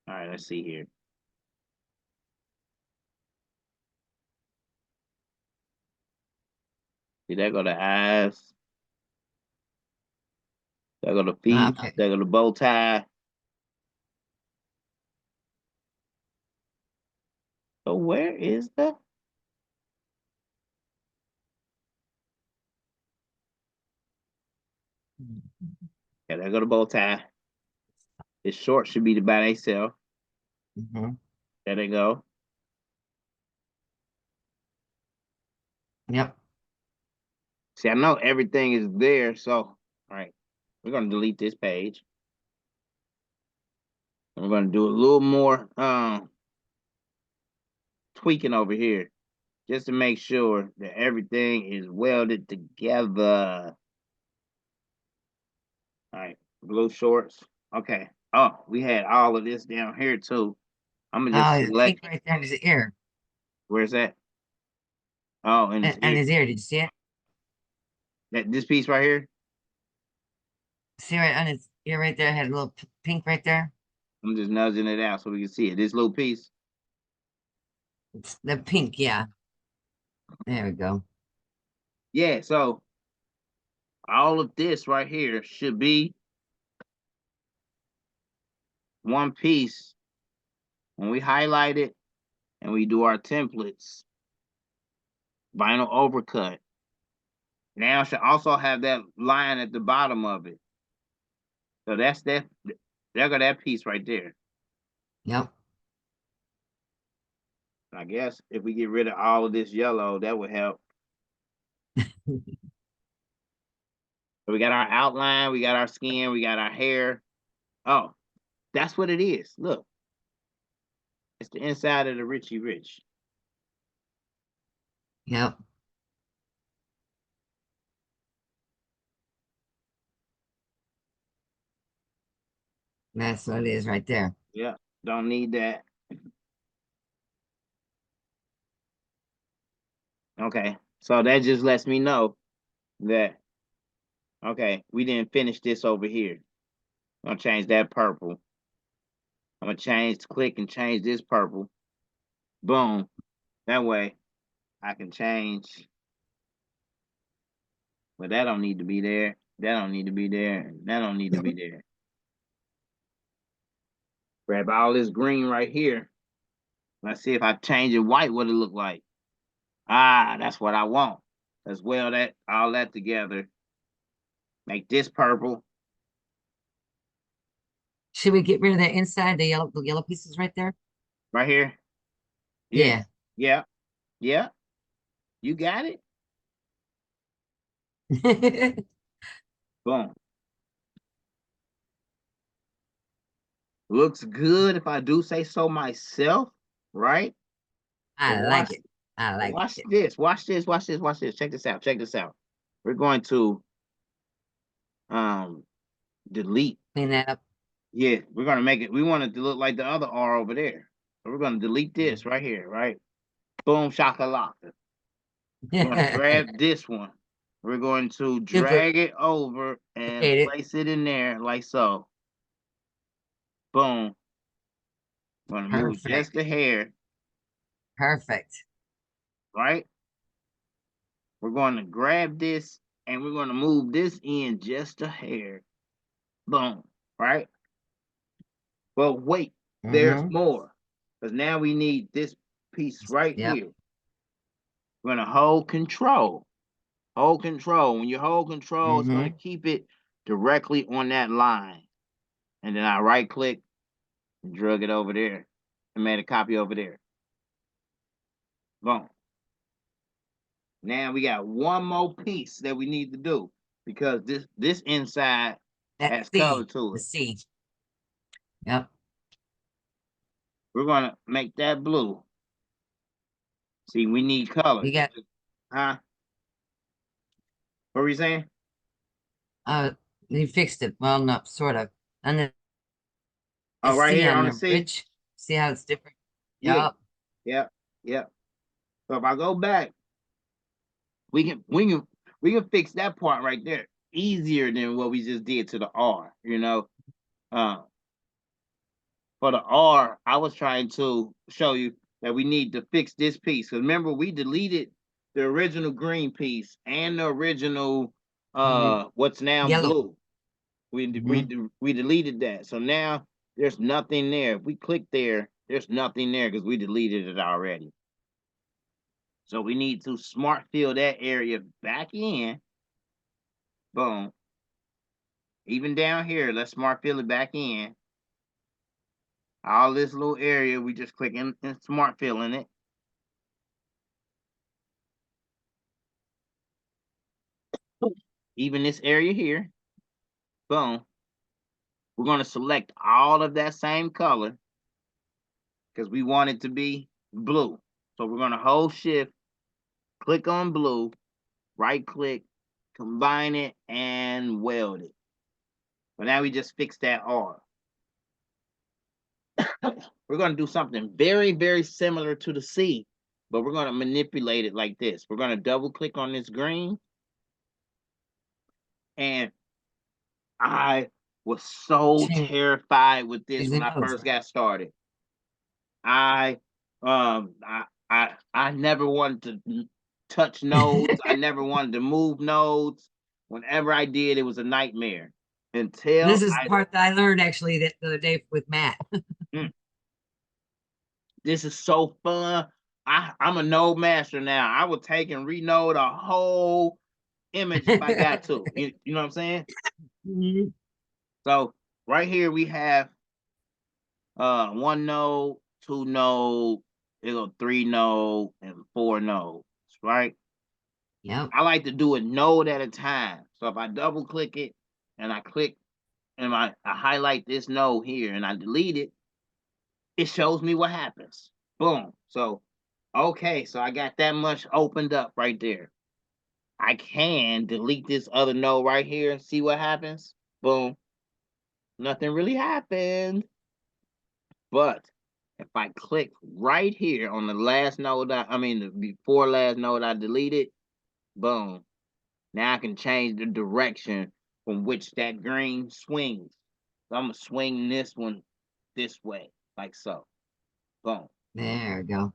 Speaker 1: All right, let's see here. See, there go the eyes. There go the feet.
Speaker 2: Okay.
Speaker 1: There go the bow tie. So where is the? Yeah, there go the bow tie. This short should be by themselves. There they go.
Speaker 2: Yep.
Speaker 1: See, I know everything is there, so all right, we're gonna delete this page. And we're gonna do a little more tweaking over here, just to make sure that everything is welded together. All right, blue shorts. Okay. Oh, we had all of this down here too. I'm gonna just
Speaker 2: Oh, the pink
Speaker 1: select.
Speaker 2: right there in his ear.
Speaker 1: Where's that? Oh, in his
Speaker 2: And
Speaker 1: ear.
Speaker 2: his ear, did you see it?
Speaker 1: This piece right here.
Speaker 2: See right on his ear right there, had a little pink right there.
Speaker 1: I'm just nudging it out so we can see it. This little piece.
Speaker 2: It's the pink, yeah. There we go.
Speaker 1: Yeah. So all of this right here should be one piece when we highlight it and we do our templates. Vinyl overcut. Now should also have that line at the bottom of it. So that's that. There go that piece right there.
Speaker 2: Yep.
Speaker 1: I guess if we get rid of all of this yellow, that would help. So we got our outline, we got our skin, we got our hair. Oh, that's what it is. Look, it's the inside of the Richie Rich.
Speaker 2: Yep. That's what it is right there.
Speaker 1: Yeah, don't need that. Okay, so that just lets me know that, okay, we didn't finish this over here. I'm gonna change that purple. I'm gonna click and change this purple. Boom. That way I can change, but that don't need to be there. That don't need to be there. That don't need to be there. Grab all this green right here. Let's see if I change it white, what it look like. Ah, that's what I want. Let's weld that all that together. Make this purple.
Speaker 2: Should we get rid of that inside, the yellow pieces right there?
Speaker 1: Right here.
Speaker 2: Yeah.
Speaker 1: Yeah. Yeah. You got it. Boom. Looks good if I do say so myself, right?
Speaker 2: I like it. I like
Speaker 1: Watch
Speaker 2: it.
Speaker 1: this. Watch this. Watch this. Watch this. Check this out. Check this out. we're going to delete.
Speaker 2: Clean that up.
Speaker 1: Yeah, we're gonna make it. We want it to look like the other R over there. So we're gonna delete this right here, right? Boom, shakalaka. We're gonna grab this one. We're going to drag it over and place it in there like so. Boom. I'm gonna move just the hair.
Speaker 2: Perfect.
Speaker 1: Right? We're going to grab this and we're going to move this in just a hair. Boom. Right? But wait, there's more. Because now we need this piece right here. We're going to hold control. Hold control. When you hold control, it's going to keep it directly on that line. And then I right click and drag it over there and made a copy over there. Boom. Now we got one more piece that we need to do because this inside has color to it.
Speaker 2: The C. Yep.
Speaker 1: We're gonna make that blue. See, we need color.
Speaker 2: You got,
Speaker 1: huh? What were you saying?
Speaker 2: You fixed it. Well, no, sort of. And the
Speaker 1: right
Speaker 2: C
Speaker 1: here on the
Speaker 2: the
Speaker 1: C.
Speaker 2: bridge. See how it's different?
Speaker 1: Yeah. Yep. So if I go back, we can fix that part right there easier than what we just did to the R, you know. For the R, I was trying to show you that we need to fix this piece. Because remember, we deleted the original green piece and the original what's now blue. We deleted that. So now there's nothing there. If we click there, there's nothing there because we deleted it already. So we need to smart fill that area back in. Boom. Even down here, let's smart fill it back in. All this little area, we just click and smart fill in it. Even this area here. Boom. We're going to select all of that same color because we want it to be blue. So we're going to hold shift, click on blue, right click, combine it, and weld it. But now we just fixed that R. We're going to do something very, very similar to the C, but we're going to manipulate it like this. We're going to double click on this green. And I was so terrified with this when I first got started. I never wanted to touch nodes. I never wanted to move nodes. Whenever I did, it was a nightmare. Until
Speaker 2: this is the part that I learned actually the other day with Matt.
Speaker 1: This is so fun. I'm a node master now. I will take and renode a whole image if I got to. You know what I'm saying? So right here we have 1 node, 2 node, 3 node, and 4 nodes, right?
Speaker 2: Yeah.
Speaker 1: I like to do a node at a time. So if I double click it and I click and I highlight this node here and I delete it, it shows me what happens. Boom. So, okay, so I got that much opened up right there. I can delete this other node right here and see what happens. Boom. Nothing really happened. But if I click right here on the last node, the before last node I deleted, boom. Now I can change the direction from which that green swings. So I'm going to swing this one this way, like so. Boom.
Speaker 2: There we go.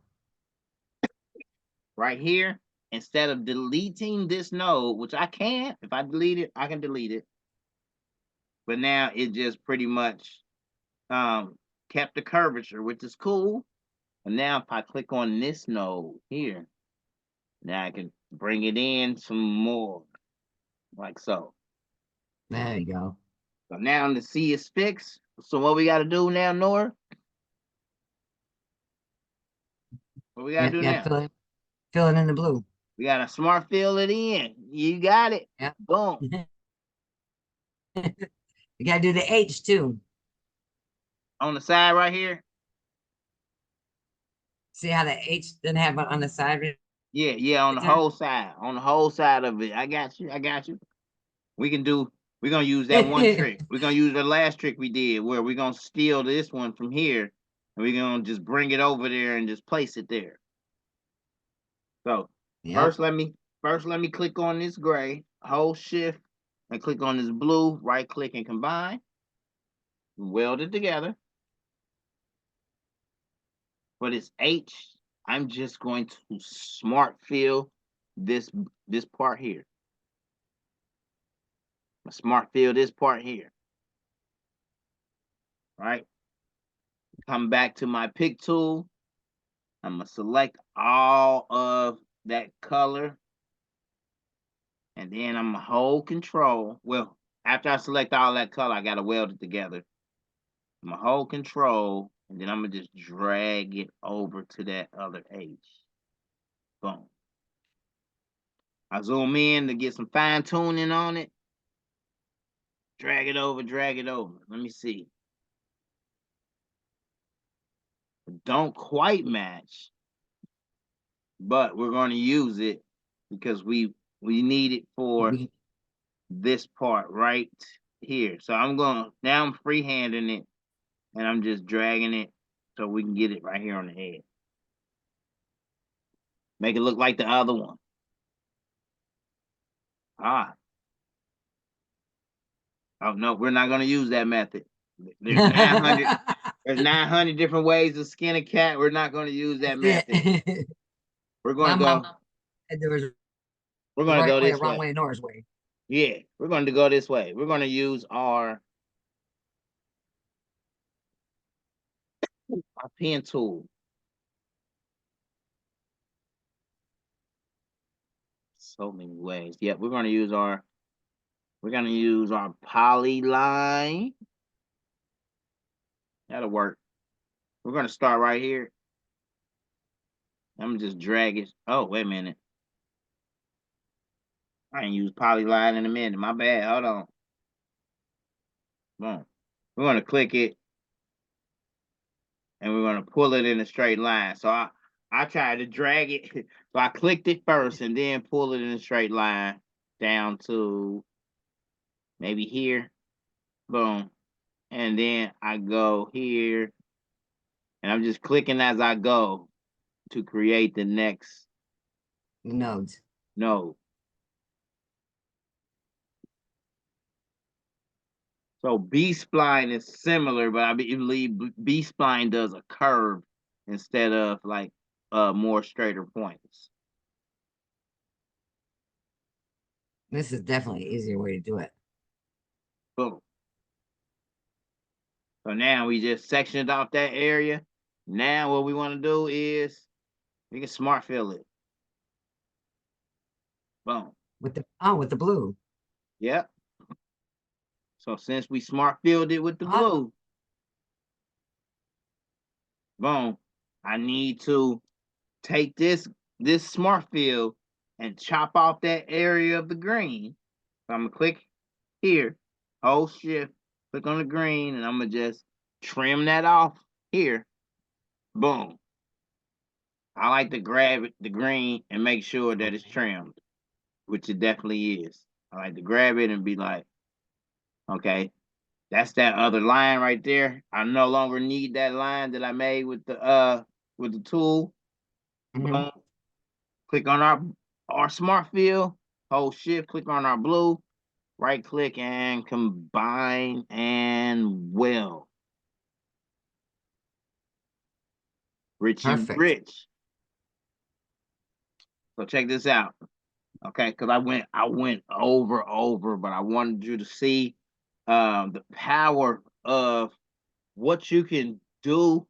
Speaker 1: Right here, instead of deleting this node, which I can, if I delete it, I can delete it. But now it just pretty much kept the curvature, which is cool. And now if I click on this node here, now I can bring it in some more, like so.
Speaker 2: There you go.
Speaker 1: So now the C is fixed. So what we got to do now, Nora? What we got to do now?
Speaker 2: Fill it in the blue.
Speaker 1: We got to smart fill it in. You got it.
Speaker 2: Yeah.
Speaker 1: Boom.
Speaker 2: You got to do the H too.
Speaker 1: On the side right here.
Speaker 2: See how the H doesn't have it on the side?
Speaker 1: Yeah, on the
Speaker 2: It's
Speaker 1: whole side. On the whole side of it. I got you. I got you. We're gonna use that one trick. We're gonna use the last trick we did where we're gonna steal this one from here and we're gonna just bring it over there and just place it there. So
Speaker 2: Yep.
Speaker 1: first let me click on this gray, hold shift, and click on this blue, right click and combine, weld it together. For this H, I'm just going to smart fill this part here. Smart fill this part here. Right? Come back to my pick tool. I'm gonna select all of that color. And then I'm gonna hold control. Well, after I select all that color, I gotta weld it together. I'm gonna hold control, and then I'm gonna just drag it over to that other H. Boom. I zoom in to get some fine tuning on it. Drag it over, drag it over. Let me see. Don't quite match, but we're going to use it because we need it for this part right here. So now I'm freehanding it and I'm just dragging it so we can get it right here on the head. Make it look like the other one. Oh no, we're not going to use that method. There's 900 different ways to skin a cat. We're not going to use that method. We're going to go.
Speaker 2: There was
Speaker 1: We're going to go
Speaker 2: way,
Speaker 1: this
Speaker 2: wrong
Speaker 1: way.
Speaker 2: way, Nora's way.
Speaker 1: Yeah, we're going to go this way. We're going to use our pen tool. So many ways. Yeah, we're going to use our polyline. That'll work. We're going to start right here. I'm going to just drag it. Oh, wait a minute. I ain't use polyline in a minute. My bad. Hold on. Boom. We're going to click it. And we're going to pull it in a straight line. So I tried to drag it. So I clicked it first and then pull it in a straight line down to maybe here. Boom. And then I go here. And I'm just clicking as I go to create the next
Speaker 2: nodes.
Speaker 1: node. So B-spline is similar, but I believe B-spline does a curve instead of like more straighter points.
Speaker 2: This is definitely an easier way to do it.
Speaker 1: Boom. So now we just sectioned off that area. Now what we want to do is we can smart fill it. Boom.
Speaker 2: With the blue.
Speaker 1: Yep. So since we smart filled it with the blue, boom, I need to take this smart fill and chop off that area of the green. So I'm gonna click here, hold shift, click on the green, and I'm gonna just trim that off here. Boom. I like to grab the green and make sure that it's trimmed, which it definitely is. I like to grab it and be like, okay, that's that other line right there. I no longer need that line that I made with the tool. Boom. Click on our smart fill, hold shift, click on our blue, right click and combine and weld.
Speaker 2: Perfect.
Speaker 1: Rich. So check this out. Okay, because I went over, but I wanted you to see the power of what you can do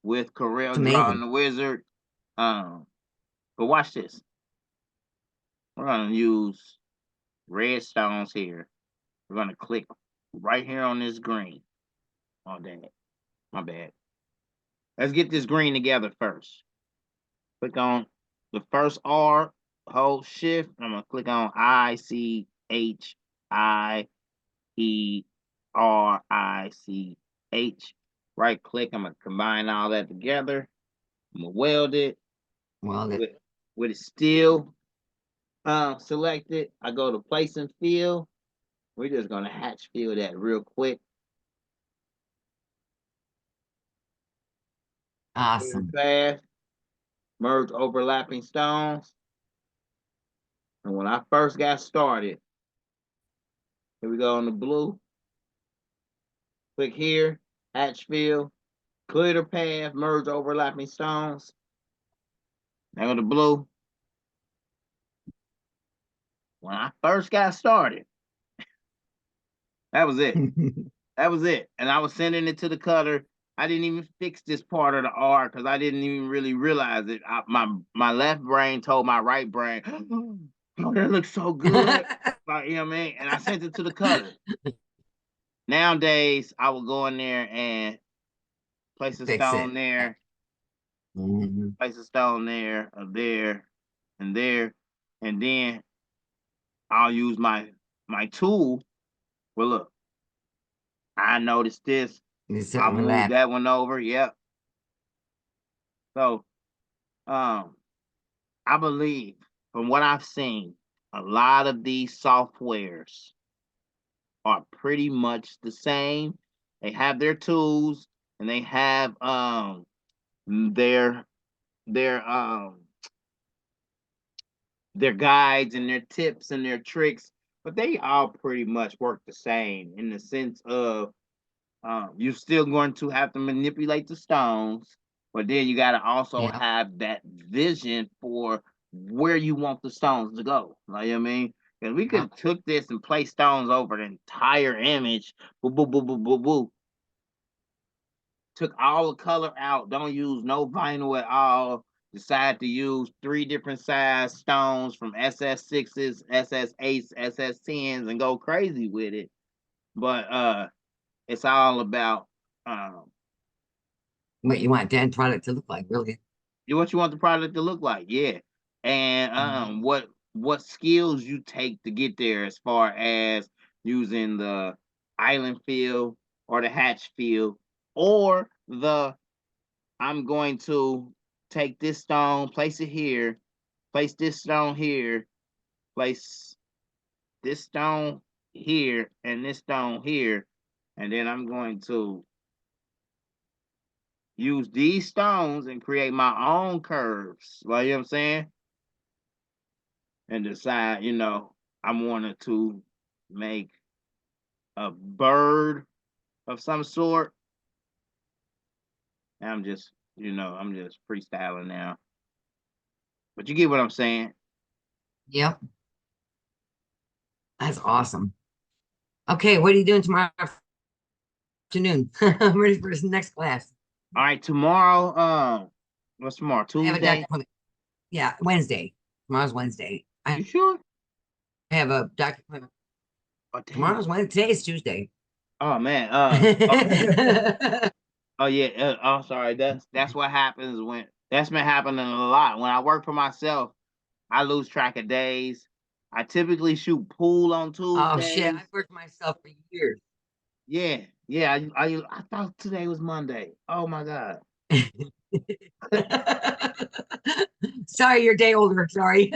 Speaker 1: with Corel Drawing the Wizard. But watch this. We're gonna use red stones here. We're gonna click right here on this green. Oh dang it. My bad. Let's get this green together first. Click on the first R, hold shift. I'm gonna click on ICHIERICH. Right click. I'm gonna combine all that together. I'm gonna weld it.
Speaker 2: Weld it.
Speaker 1: with it still selected, I go to place and fill. We're just gonna hatch fill that real quick.
Speaker 2: Awesome.
Speaker 1: Fast. Merge overlapping stones. And when I first got started, here we go on the blue. Click here, hatch fill, clear the path, merge overlapping stones. Now on the blue. When I first got started, that was it. That was it. And I was sending it to the cutter. I didn't even fix this part of the R because I didn't even really realize it. My left brain told my right brain, oh, that looks so good. Like, you know what I mean? And I sent it to the cutter. Nowadays, I will go in there and place a stone there, place a stone there, and there, and then I'll use my tool. Well, look, I noticed this. I'll move that one over. Yep. So, I believe from what I've seen, a lot of these softwares are pretty much the same. They have their tools and they have their guides and their tips and their tricks, but they all pretty much work the same in the sense of you're still going to have to manipulate the stones, but then you got to also have that vision for where you want the stones to go. Like, you know what I mean? Because we could have took this and placed stones over the entire image, boo, boo, boo, boo, boo, boo. Took all the color out, don't use no vinyl at all. Decide to use 3 different size stones from SS6s, SS8s, SS10s, and go crazy with it. But it's all about
Speaker 2: what you want the end product to look like, really.
Speaker 1: What you want the product to look like, yeah. And what skills you take to get there as far as using the island fill or the hatch fill or the I'm going to take this stone, place it here, place this stone here, place this stone here and this stone here, and then I'm going to use these stones and create my own curves. Like, you know what I'm saying? And decide, you know, I wanted to make a bird of some sort. And I'm just, you know, I'm just freestyling now. But you get what I'm saying?
Speaker 2: Yep. That's awesome. Okay, what are you doing tomorrow afternoon? I'm ready for his next class.
Speaker 1: All right, tomorrow, what's tomorrow? Tuesday?
Speaker 2: Yeah, Wednesday. Tomorrow's Wednesday.
Speaker 1: You sure?
Speaker 2: I have a doctor appointment.
Speaker 1: Oh,
Speaker 2: Tomorrow's Wednesday. Today's Tuesday.
Speaker 1: Oh man. Oh yeah. Oh, sorry. That's what happens when that's been happening a lot. When I work for myself, I lose track of days. I typically shoot pool on Tuesdays.
Speaker 2: Oh shit! I've worked myself for years.
Speaker 1: Yeah, yeah. I thought today was Monday. Oh my god.
Speaker 2: Sorry, you're a day older. Sorry.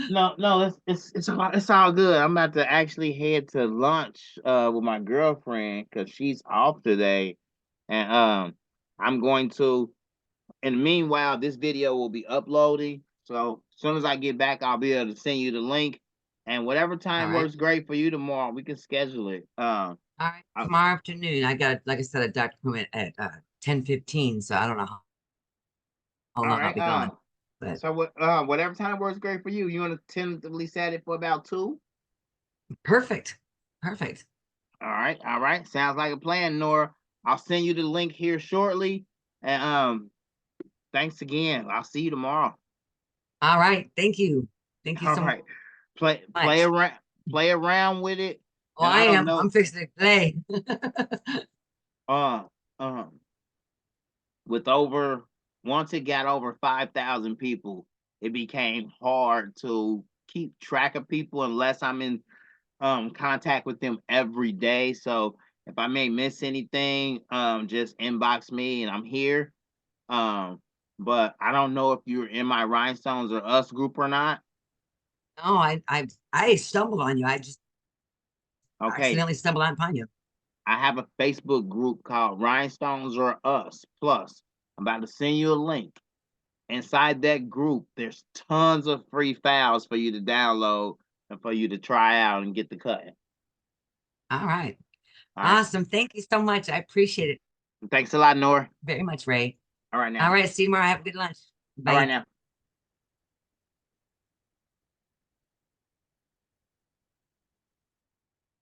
Speaker 1: No, it's all good. I'm about to actually head to lunch with my girlfriend because she's off today, and I'm going to. In the meanwhile, this video will be uploading. So as soon as I get back, I'll be able to send you the link, and whatever time works great for you tomorrow, we can schedule it.
Speaker 2: All right, tomorrow afternoon, I got, like I said, a doctor appointment at 10:15, so I don't know how long I'll be gone. But
Speaker 1: so whatever time works great for you. You want to tentatively set it for about 2?
Speaker 2: perfect.
Speaker 1: All right. Sounds like a plan, Nora. I'll send you the link here shortly. And thanks again. I'll see you tomorrow.
Speaker 2: All right. Thank you. Thank you so much.
Speaker 1: Play around with it.
Speaker 2: Oh, I am. I'm fixing to play.
Speaker 1: With once it got over 5,000 people, it became hard to keep track of people unless I'm in contact with them every day. So if I may miss anything, just inbox me and I'm here. but I don't know if you're in my Rhinestones or Us group or not.
Speaker 2: No, I stumbled on you. I just
Speaker 1: Okay,
Speaker 2: accidentally stumbled upon you.
Speaker 1: I have a Facebook group called Rhinestones or Us Plus. I'm about to send you a link. Inside that group, there's tons of free files for you to download and for you to try out and get the cut.
Speaker 2: All right.
Speaker 1: All right.
Speaker 2: Awesome. Thank you so much. I appreciate it
Speaker 1: Thanks a lot, Nora.
Speaker 2: very much, Ray.
Speaker 1: All right now.
Speaker 2: All right. See you tomorrow. Have a good lunch.
Speaker 1: All right
Speaker 2: Bye.
Speaker 1: now.